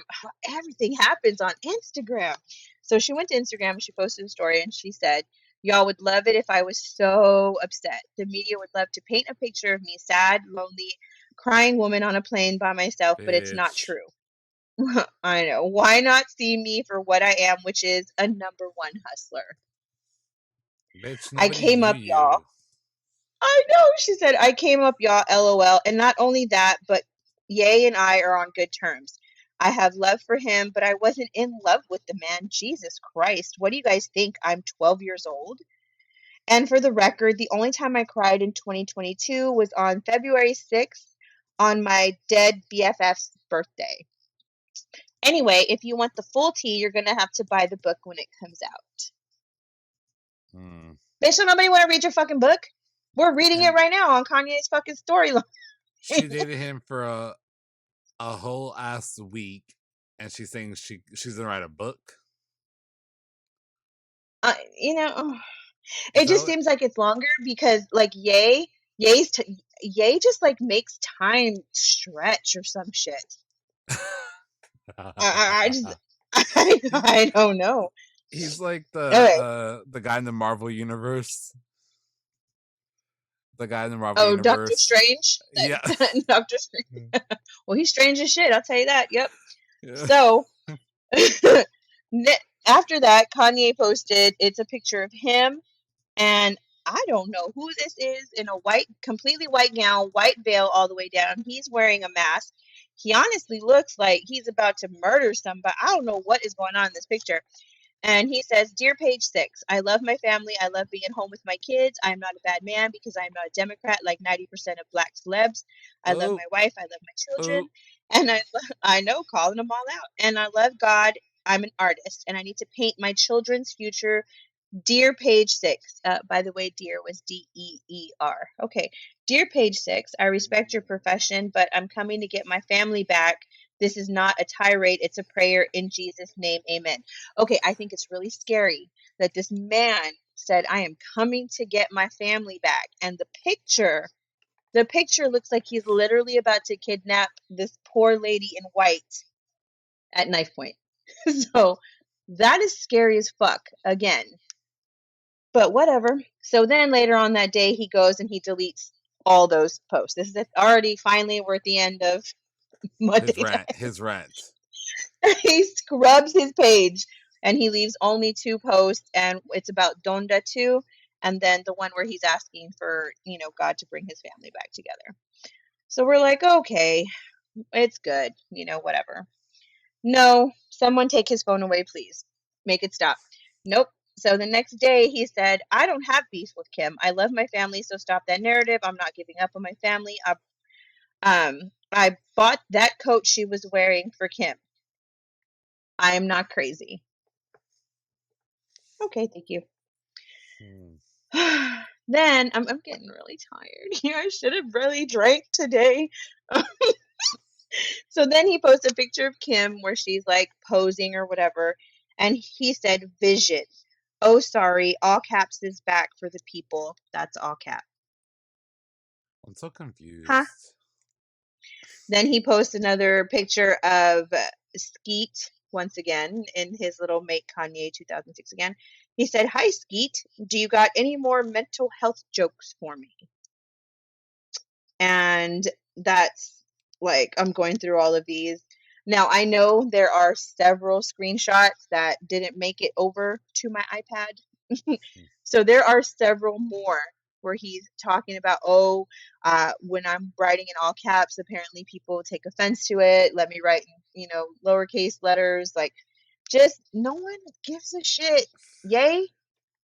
Everything happens on Instagram. So she went to Instagram and she posted a story and she said, y'all would love it if I was so upset. The media would love to paint a picture of me sad, lonely, crying woman on a plane by myself, but it's not Bitch. true. I know. Why not see me for what I am, which is a number one hustler? Bitch, I nobody came view up, y'all. you. I know. She said, I came up, y'all, LOL. And not only that, but Ye and I are on good terms. I have love for him, but I wasn't in love with the man. Jesus Christ. What do you guys think? I'm 12 years old. And for the record, the only time I cried in 2022 was on February 6th on my dead BFF's birthday. Anyway, if you want the full tea, you're going to have to buy the book when it comes out. Mm. Bitch, don't nobody want to read your fucking book? We're reading it And right now on Kanye's fucking storyline. she dated him for a whole ass week, and she's saying she's gonna write a book. You know, Is it just that seems like it's longer because like Ye just like makes time stretch or some shit. what? I just I don't know. He's like Okay. the guy in the Marvel universe. The guy in the Marvel Oh, Doctor universe. Strange. Yeah. Doctor Strange. Well, he's strange as shit. I'll tell you that. Yep. Yeah. So after that, Kanye posted. It's a picture of him. And I don't know who this is in a completely white gown, white veil all the way down. He's wearing a mask. He honestly looks like he's about to murder somebody. I don't know what is going on in this picture. And he says, Dear Page Six, I love my family. I love being home with my kids. I am not a bad man because I am not a Democrat like 90% of black celebs. I love Oh, my wife. I love my children. oh. And I know, calling them all out. And I love God. I'm an artist and I need to paint my children's future. Dear Page Six, by the way, dear was Deer. Okay. Dear Page Six, I respect your profession, but I'm coming to get my family back. This is not a tirade, it's a prayer in Jesus' name. Amen. Okay, I think it's really scary that this man said, I am coming to get my family back. And the picture looks like he's literally about to kidnap this poor lady in white at knife point. So that is scary as fuck again. But whatever. So then later on that day, he goes and he deletes all those posts. This is already finally we're at the end of His Monday rent. night. His rent. He scrubs his page and he leaves only two posts, and it's about Donda too, and then the one where he's asking for God to bring his family back together. So we're like, okay, it's good, whatever. No, someone take his phone away, please. Make it stop. Nope. So the next day he said, I don't have beef with Kim. I love my family, so stop that narrative. I'm not giving up on my family. I bought that coat she was wearing for Kim. I am not crazy. Okay, thank you. Hmm. Then I'm getting really tired here. I should have really drank today. So then he posts a picture of Kim where she's like posing or whatever, and he said, "Vision. Oh, sorry. All caps is back for the people." That's all cap. I'm so Huh? confused. Then he posts another picture of Skeet once again in his little Make Kanye 2006 again. He said, "Hi, Skeet. Do you got any more mental health jokes for me?" And that's like, I'm going through all of these. Now, I know there are several screenshots that didn't make it over to my iPad. So there are several more where he's talking about, oh, when I'm writing in all caps, apparently people take offense to it. Let me write in, lowercase letters. Like, just no one gives a shit. Yay.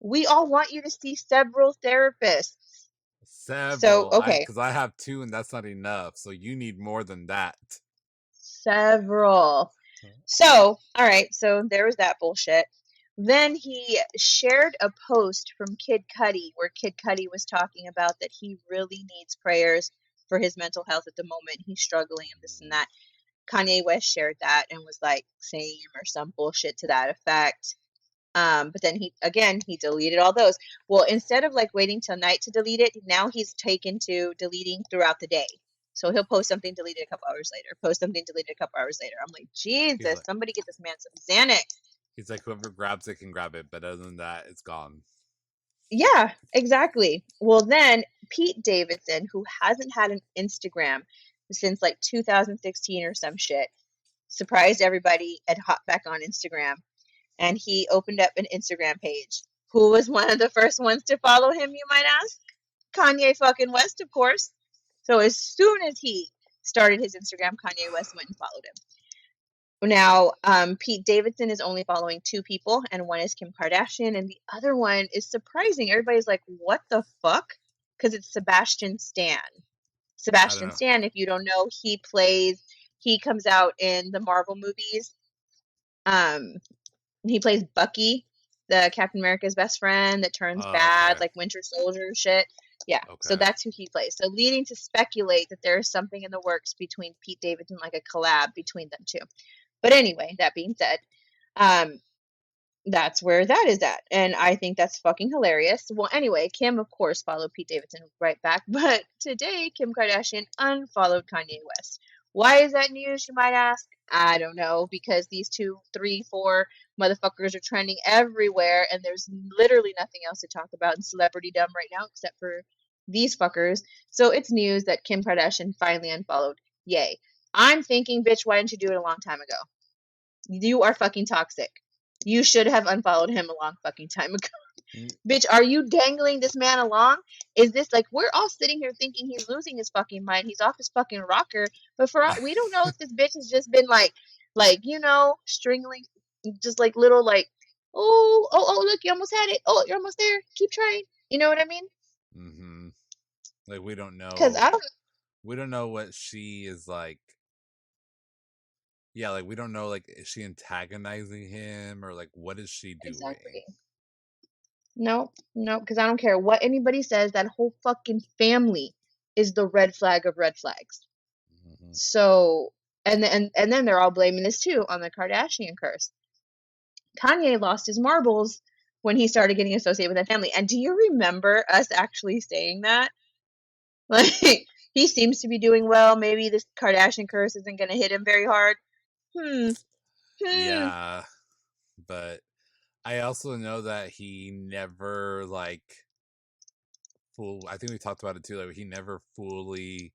We all want you to see several therapists. So, Several. okay. Because I have two and that's not enough. So you need more than that. Several. So, all right, so there was that bullshit. Then he shared a post from Kid Cudi where Kid Cudi was talking about that he really needs prayers for his mental health at the moment. He's struggling and this and that. Kanye West shared that and was like, same or some bullshit to that effect. But then he deleted all those. Well, instead of like waiting till night to delete it, now he's taken to deleting throughout the day. So he'll post something deleted a couple hours later, post something deleted a couple hours later. I'm like, He's Jesus, like, somebody get this man some Xanax. whoever grabs it can grab it, but other than that, it's gone. Yeah, exactly. Well, then Pete Davidson, who hasn't had an Instagram since like 2016 or some shit, surprised everybody and hopped back on Instagram. And he opened up an Instagram page. Who was one of the first ones to follow him, you might ask? Kanye fucking West, of course. So as soon as he started his Instagram, Kanye West went and followed him. Now, Pete Davidson is only following two people, and one is Kim Kardashian, and the other one is surprising. Everybody's like, what the fuck? Because it's Sebastian Stan. I don't Sebastian know. Stan, if you don't know, he comes out in the Marvel movies. Um, he plays Bucky, the Captain America's best friend that turns Oh, bad, okay. like Winter Soldier shit. Yeah, so Okay. that's who he plays. So leading to speculate that there is something in the works between Pete Davidson, like a collab between them two. But anyway, that being said, um, that's where that is at. And I think that's fucking hilarious. Well, anyway, Kim, of course, followed Pete Davidson right back. But today, Kim Kardashian unfollowed Kanye West. Why is that news, you might ask? I don't know. Because these 2, 3, 4 motherfuckers are trending everywhere. And there's literally nothing else to talk about in celebrity dumb right now except for these fuckers. So it's news that Kim Kardashian finally unfollowed. Yay. I'm thinking, bitch, why didn't you do it a long time ago? You are fucking toxic. You should have unfollowed him a long fucking time ago. Mm, Bitch, are you dangling this man along? Is this like we're all sitting here thinking he's losing his fucking mind? He's off his fucking rocker, but for all, we don't know if this bitch has just been like strangling, just like little like, oh, look, you almost had it. Oh, you're almost there. Keep trying. You know what I mean? mm-hmm. Like we don't Because know. I don't We don't know what she is like. Yeah, like we don't know. Like, is she antagonizing him or like what is she doing? exactly. No, no, because I don't care what anybody says. That whole fucking family is the red flag of red flags. Mm-hmm. So, and then they're all blaming this too on the Kardashian curse. Kanye lost his marbles when he started getting associated with that family. And do you remember us actually saying that? Like, he seems to be doing well. Maybe this Kardashian curse isn't going to hit him very hard. Hmm. Hmm. Yeah, but I also know that he never like full. I think we talked about it too. Like he never fully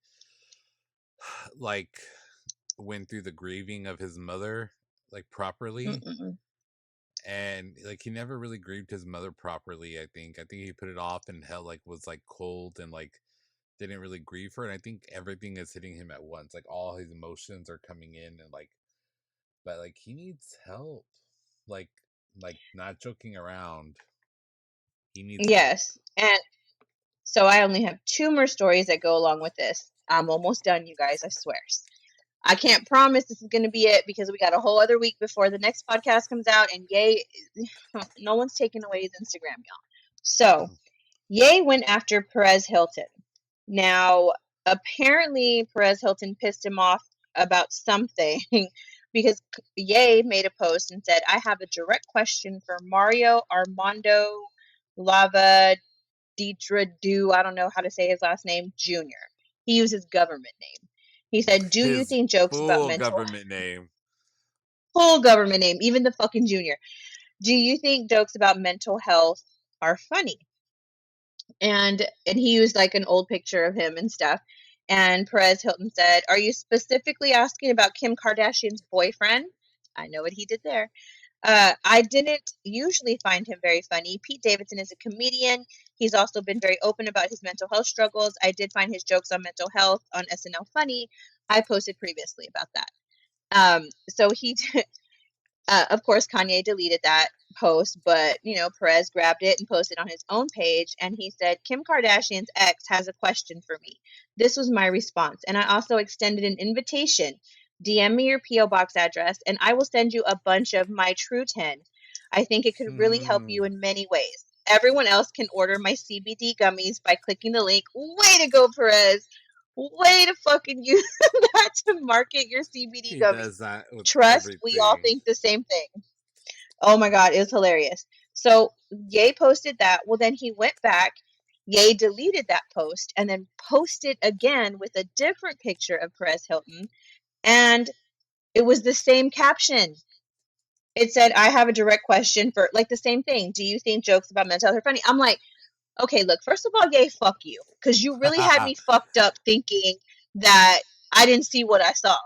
like went through the grieving of his mother like properly, Mm-mm. and like he never really grieved his mother properly. I think he put it off and held like was like cold and like didn't really grieve her. And I think everything is hitting him at once. Like all his emotions are coming in and like, but like he needs help. Like not joking around. He needs help. Yes. And so I only have two more stories that go along with this. I'm almost done, you guys, I swear. I can't promise this is going to be it because we got a whole other week before the next podcast comes out. And Ye, no one's taking away his Instagram, y'all. So Ye went after Perez Hilton. Now, apparently, Perez Hilton pissed him off about something because Ye made a post and said, I have a direct question for Mario Armando Lava Dietrich, I don't know how to say his last name, Jr. He uses government name. He said, do you His think jokes about full mental government name. full government name, even the fucking junior. Do you think jokes about mental health are funny? And he used like an old picture of him and stuff. And Perez Hilton said, are you specifically asking about Kim Kardashian's boyfriend? I know what he did there. I didn't usually find him very funny. Pete Davidson is a comedian. He's also been very open about his mental health struggles. I did find his jokes on mental health on SNL funny. I posted previously about that. So he of course, Kanye deleted that post, but Perez grabbed it and posted on his own page, and he said, Kim Kardashian's ex has a question for me. This was my response, and I also extended an invitation. DM me your P.O. box address, and I will send you a bunch of my True 10. I think it could really help you in many ways. Everyone else can order my CBD gummies by clicking the link. Way to go, Perez. Way to fucking use that to market your CBD He gummies. does that with Trust, we all everything. think the same thing. Oh my God, it was hilarious. So Ye posted that. Well, then he went back. Ye deleted that post and then posted again with a different picture of Perez Hilton. And it was the same caption. It said, I have a direct question for like the same thing. Do you think jokes about mental health are funny? I'm like, okay, look, first of all, Ye, fuck you. Because you really had me fucked up thinking that I didn't see what I saw.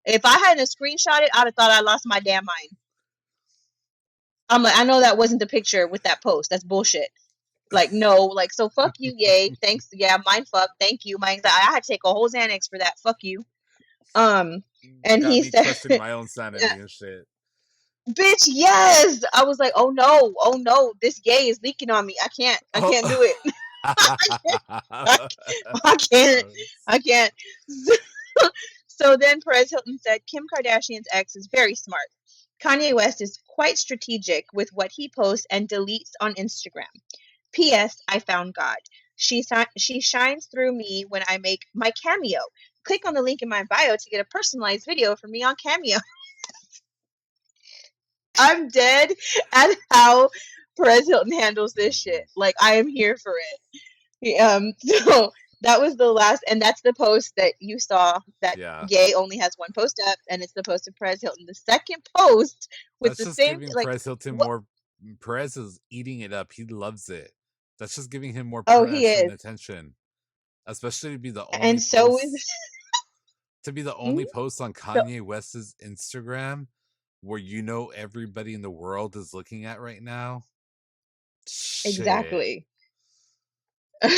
If I hadn't screenshot it, I'd have thought I lost my damn mind. I'm like, I know that wasn't the picture with that post. That's bullshit. Like, no, like, so fuck you, Ye. Thanks. Yeah, mind fuck. Thank you. My anxiety. I had to take a whole Xanax for that. Fuck you. Um, and Got he me said, questioning my own sanity and shit. bitch, yes. I was like, oh no, this Ye is leaking on me. I can't do Oh. it. I, I can't, I can't. So then Perez Hilton said, Kim Kardashian's ex is very smart. Kanye West is quite strategic with what he posts and deletes on Instagram. P.S. I found God. She shines through me when I make my cameo. Click on the link in my bio to get a personalized video from me on Cameo. I'm dead at how Perez Hilton handles this shit. Like, I am here for it. So that was the last, and that's the post that you saw that Yeah. Ye only has one post up, and it's the post of Perez Hilton. The second post with That's the just same, giving like, Perez Hilton what? more. Perez is eating it up. He loves it. That's just giving him more Oh, he press and is. attention. Especially to be the only And so post is. to be the Mhm. only post on So, Kanye West's Instagram where everybody in the world is looking at right now. Shit. exactly. I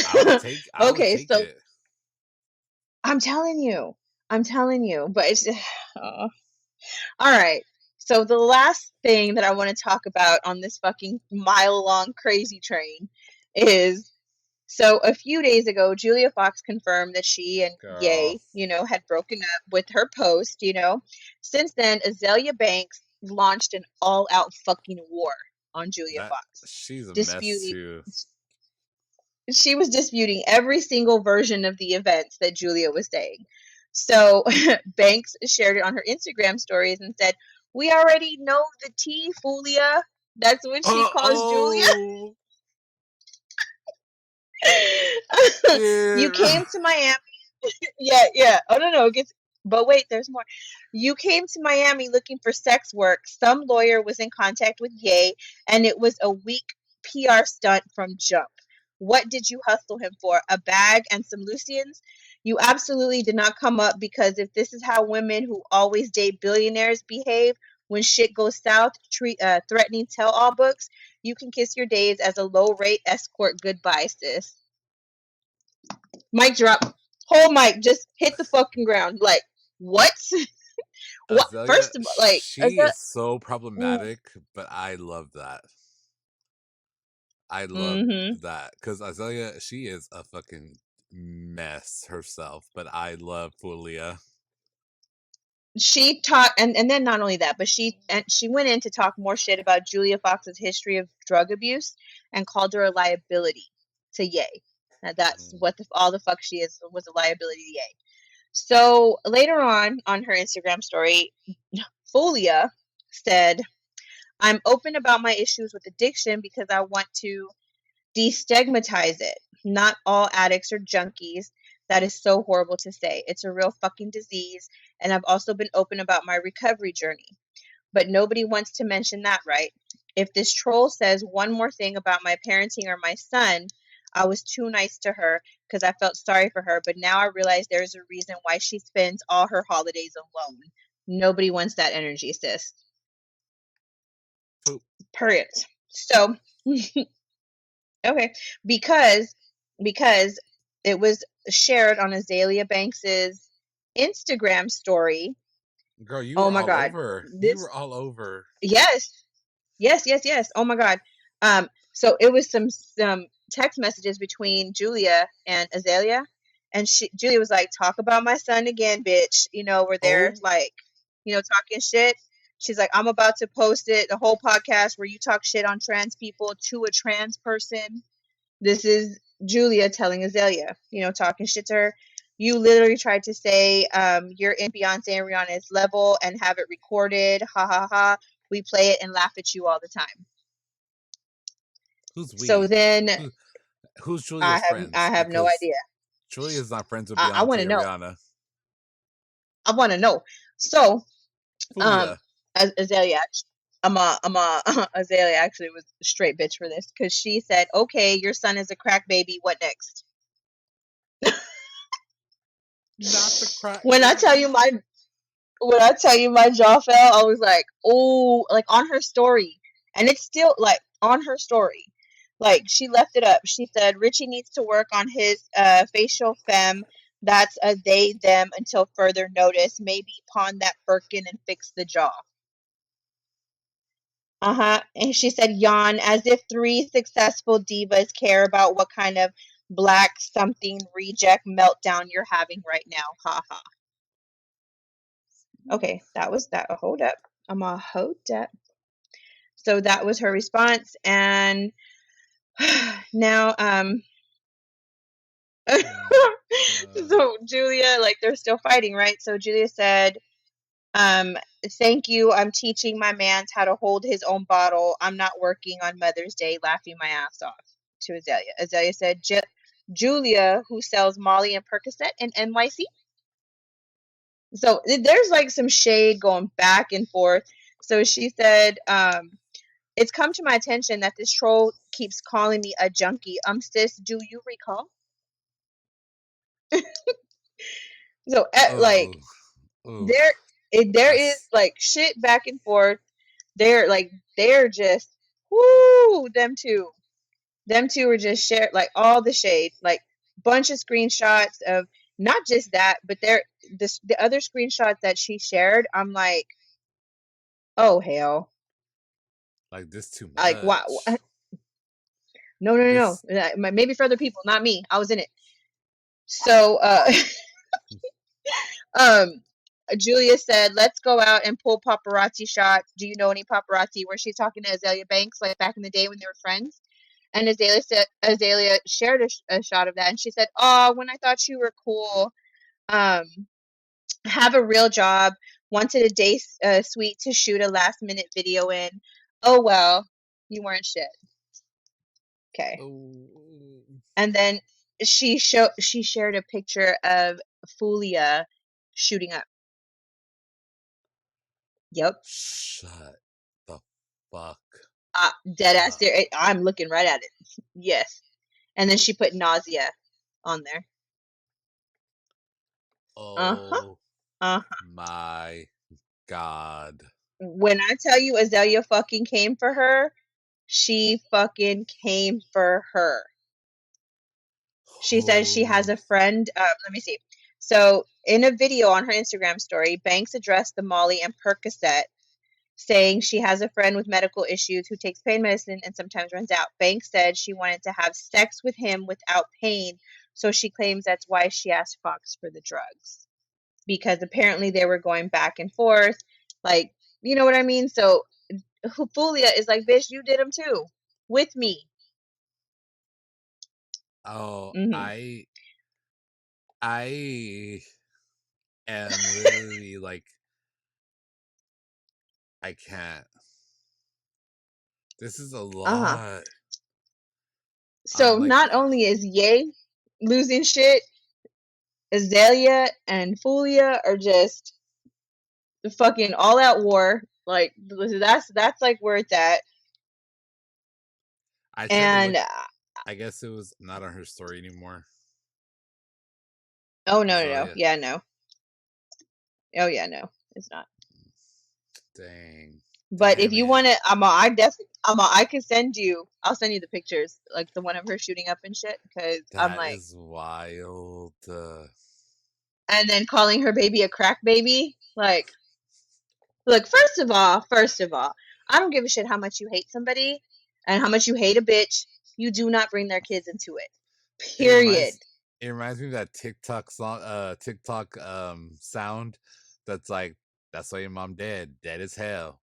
would Okay, take so it. I'm telling you. I'm telling you. But it's all right. So the last thing that I want to talk about on this fucking mile-long crazy train is so a few days ago, Julia Fox confirmed that she and Girl. Ye, had broken up with her post. Since then, Azalea Banks launched an all-out fucking war on Julia That Fox, she's a mess disputing too. she was disputing every single version of the events that Julia was saying. So Banks shared it on her Instagram stories and said, we already know the tea, Fulia. That's what she calls Julia. Oh, You shit. came to Miami. Yeah, yeah. Oh no, it gets. But wait, there's more. You came to Miami looking for sex work. Some lawyer was in contact with Ye, and it was a weak PR stunt from jump. What did you hustle him for? A bag and some Lucians? You absolutely did not come up because if this is how women who always date billionaires behave when shit goes south, threatening tell-all books, you can kiss your days as a low-rate escort goodbye, sis. Mic drop. Whole mic just hit the fucking ground. Like, what? What? Azalea, First of all, like, she is so problematic, but I love that. I love mm-hmm. that because Azalea, she is a fucking mess herself, but I love Fulia. She talked, and then not only that, but she went in to talk more shit about Julia Fox's history of drug abuse and called her a liability to Ye. Now that's what all the fuck she is was a liability to Ye. So later on her Instagram story, Folia said, I'm open about my issues with addiction because I want to destigmatize it. Not all addicts are junkies. That is so horrible to say. It's a real fucking disease. And I've also been open about my recovery journey. But nobody wants to mention that, right? If this troll says one more thing about my parenting or my son, I was too nice to her because I felt sorry for her. But now I realize there's a reason why she spends all her holidays alone. Nobody wants that energy, sis. Poop. Period. So, okay, because because it was shared on Azalea Banks's Instagram story. Girl, you Oh were my all God, over. You were this all over. yes, yes. Oh my God. So it was some text messages between Julia and Azalea, and Julia was like, "Talk about my son again, bitch." You know, where they're Oh, like, talking shit. She's like, "I'm about to post it, the whole podcast where you talk shit on trans people to a trans person." This is Julia telling Azalea, talking shit to her. You literally tried to say you're in Beyonce and Rihanna's level and have it recorded. Ha ha ha. We play it and laugh at you all the time. who's So we? then Who, who's I Julia's have I friends? have no Because idea. Julia's not friends with I want Beyonce to or know. Rihanna. I want to know. So um, Fulia. Azalea, Azalea actually was a straight bitch for this because she said, "Okay, your son is a crack baby. What next?" Not the crack When I tell you baby. my when I tell you my jaw fell, I was like, oh, like on her story. And it's still like on her story. Like she left it up. She said Richie needs to work on his facial femme. That's a they them until further notice. Maybe pawn that Birkin and fix the jaw. Uh-huh. And she said yawn as if three successful divas care about what kind of black something reject meltdown you're having right now. Ha ha. Okay, that was that. Hold up. I'm a hold up. So that was her response. And now, Oh my god. so Julia, like they're still fighting, right? So Julia said, um, thank you. I'm teaching my man's how to hold his own bottle. I'm not working on Mother's Day, laughing my ass off to Azalea. Azalea said, Julia, who sells Molly and Percocet in NYC. So there's like some shade going back and forth. So she said, it's come to my attention that this troll keeps calling me a junkie. Sis, do you recall? So, like, Oh. Oh. there, there is That's like shit back and forth. They're just, whoo, them two are just shared like all the shade, like bunch of screenshots of not just that, but the other screenshots that she shared. I'm like, oh hell, like this too like why? much. No. This. Maybe for other people, not me. I was in it. So, Um, Julia said, "Let's go out and pull paparazzi shots. Do you know any paparazzi?" Where she's talking to Azalea Banks, like back in the day when they were friends. And Azalea shared a shot of that, and she said, "Oh, when I thought you were cool, um, have a real job. Wanted a day suite to shoot a last minute video in. Oh well, you weren't shit." Okay. Oh. And then she shared a picture of Fulia shooting up. Yep. Shut the fuck Dead ass up. there. I'm looking right at it. Yes. And then she put nausea on there. Uh-huh. Oh Uh-huh. my god. When I tell you Azalea fucking came for her, she fucking came for her. She says she has Oh. a friend. Let me see. So in a video on her Instagram story, Banks addressed the Molly and Percocet, saying she has a friend with medical issues who takes pain medicine and sometimes runs out. Banks said she wanted to have sex with him without pain, so she claims that's why she asked Fox for the drugs. Because apparently they were going back and forth. Like, you know what I mean? So Fulia is like, bitch, you did them too. With me. Oh, Hmm. I am literally like, I can't. This is a Uh-huh. lot. So Like, not only is Ye losing shit, Azalea and Fulia are just the fucking all out war. Like that's like where it's at. I tried to look. And I guess it was not on her story anymore. oh no no no. Zelia. Yeah, no. Oh yeah, no. It's not. Dang. But if Damn you it. want to, I definitely, I can send you. I'll send you the pictures, like the one of her shooting up and shit. Because I'm That like, is wild. and then calling her baby a crack baby. Like, look, first of all, I don't give a shit how much you hate somebody and how much you hate a bitch. You do not bring their kids into it. It Period. reminds me of that TikTok song, TikTok sound that's like, that's why your mom dead as hell.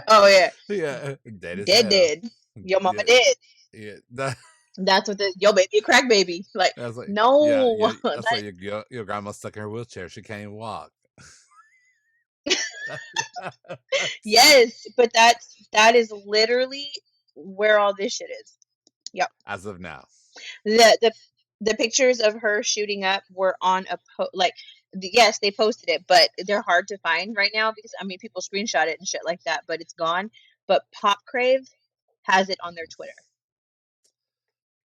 Oh yeah, Yeah, dead as dead hell. dead. Your mama Yeah, dead. yeah. That, That's what the your baby a crack baby. Like, that's like, yeah, no, yeah. That's why like your grandma's stuck in her wheelchair. She can't even walk. yes, but that is literally where all this shit is. Yep. As of now. The the the pictures of her shooting up were on a like yes, they posted it, but they're hard to find right now because I mean people screenshot it and shit like that, but it's gone. But Pop Crave has it on their Twitter.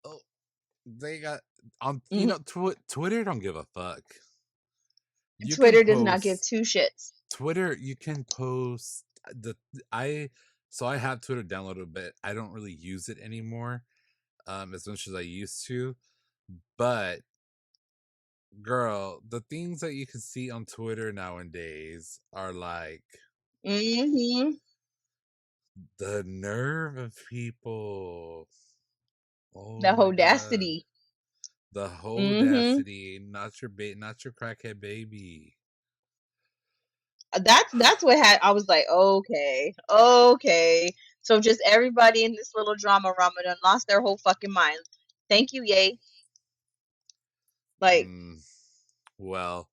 Oh, they got on. You Hmm. know, Twitter don't give a fuck. You can Twitter does not give post two shits. Twitter. You can post the I. So I have Twitter downloaded a bit. I don't really use it anymore, as much as I used to. But girl, the things that you can see on Twitter nowadays are like Hmm. the nerve of people. Oh The my god. audacity. The whole Hmm. audacity, not your crackhead baby. That's what had I was like, okay, okay. So just everybody in this little drama Ramadan lost their whole fucking mind. Thank you, yay. Like Mm, well,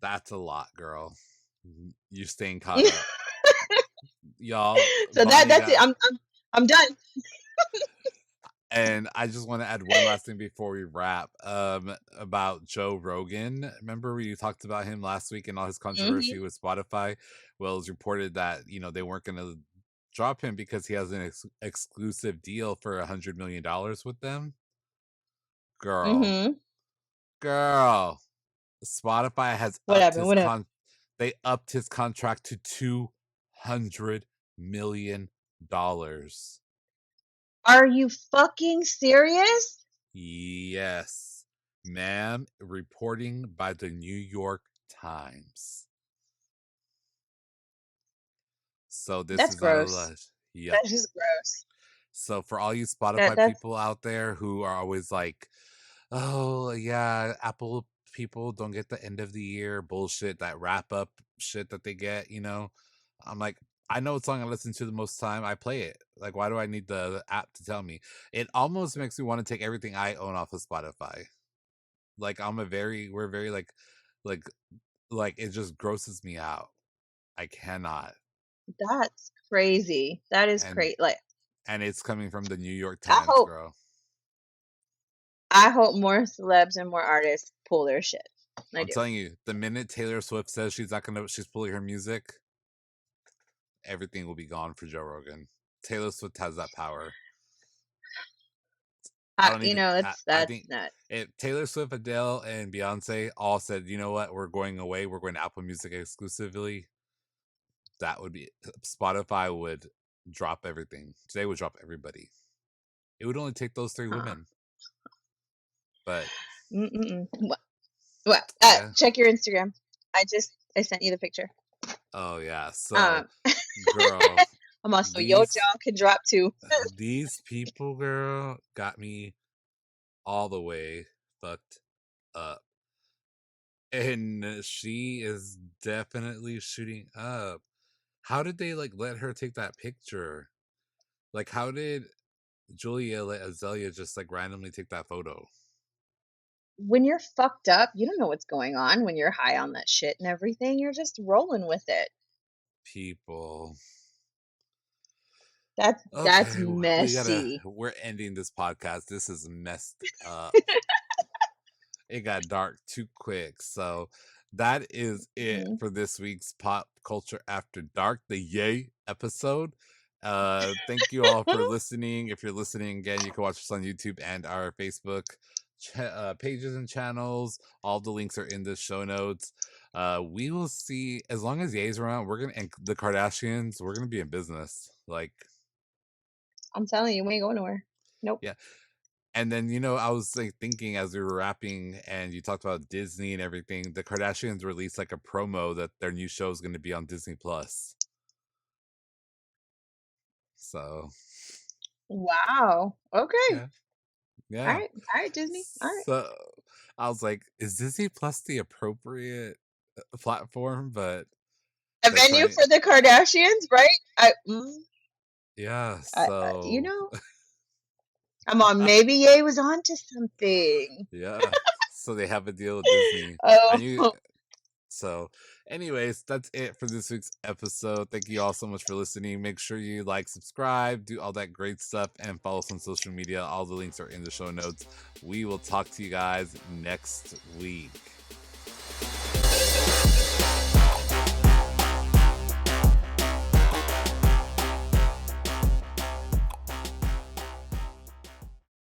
that's a lot, girl. You're staying caught so up. Y'all, Vonnie that's it. got. I'm done. And I just want to add one last thing before we wrap. About Joe Rogan. Remember we talked about him last week and all his controversy Hmm. with Spotify? Well, it was reported that they weren't going to drop him because he has an exclusive deal for $100 million with them. Girl, Hmm. girl. Spotify has What happened? What happened? they upped his contract to $200 million. Are you fucking serious? Yes, ma'am. Reporting by the New York Times. So this That's is not a gross. lot. Yep. That's just gross. So for all you That Spotify that's people out there who are always like, "Oh yeah, Apple people don't get the end of the year bullshit, that wrap up shit that they get." I'm like, I know what song I listen to the most time. I play it. Like, why do I need the app to tell me? It almost makes me want to take everything I own off of Spotify. Like, we're very like, it just grosses me out. I cannot. that's crazy. That is And crazy. Like it's coming from the New York I Times, hope girl. I hope more celebs and more artists pull their shit. I I'm do. telling you, the minute Taylor Swift says she's pulling her music, everything will be gone for Joe Rogan. Taylor Swift has that power. I don't even. I That's think not if Taylor Swift, Adele, and Beyonce all said, "You know what? We're going away. We're going to Apple Music exclusively," that would be Spotify would drop everything. They would drop everybody. It would only take those three huh. women, but Mm-mm. What? yeah. Check your Instagram. I sent you the picture. Oh yeah. So, Um, girl, I'm also your these jaw can drop too. these people, girl, got me all the way fucked up. And she is definitely shooting up. How did they like let her take that picture? Like, how did Julia let Azalea just like randomly take that photo? when you're fucked up, you don't know what's going on when you're high on that shit and everything. You're just rolling with it. People. That's Okay, messy. we're ending this podcast. This is messed up. It got dark too quick. So that is it Mhm. for this week's Pop Culture After Dark, the Yay episode. Thank you all for listening. If you're listening again, you can watch us on YouTube and our Facebook pages and channels. All the links are in the show notes. We will see, as long as Yay's around, and the Kardashians, we're gonna be in business. Like, I'm telling you, we ain't going nowhere. Nope. yeah. And then, I was like thinking as we were rapping and you talked about Disney and everything, the Kardashians released like a promo that their new show is going to be on Disney Plus. So, Wow. Okay. yeah. All Yeah. right. All right, Disney. All right. So I was like, is Disney Plus the appropriate platform? But A they're venue trying. for the Kardashians, right? Yeah. You So, know, come on. Maybe Ye was onto something. yeah. So they have a deal with Disney. I knew. Oh, So, anyways, that's it for this week's episode. Thank you all so much for listening. Make sure you like, subscribe, do all that great stuff, and follow us on social media. All the links are in the show notes. We will talk to you guys next week.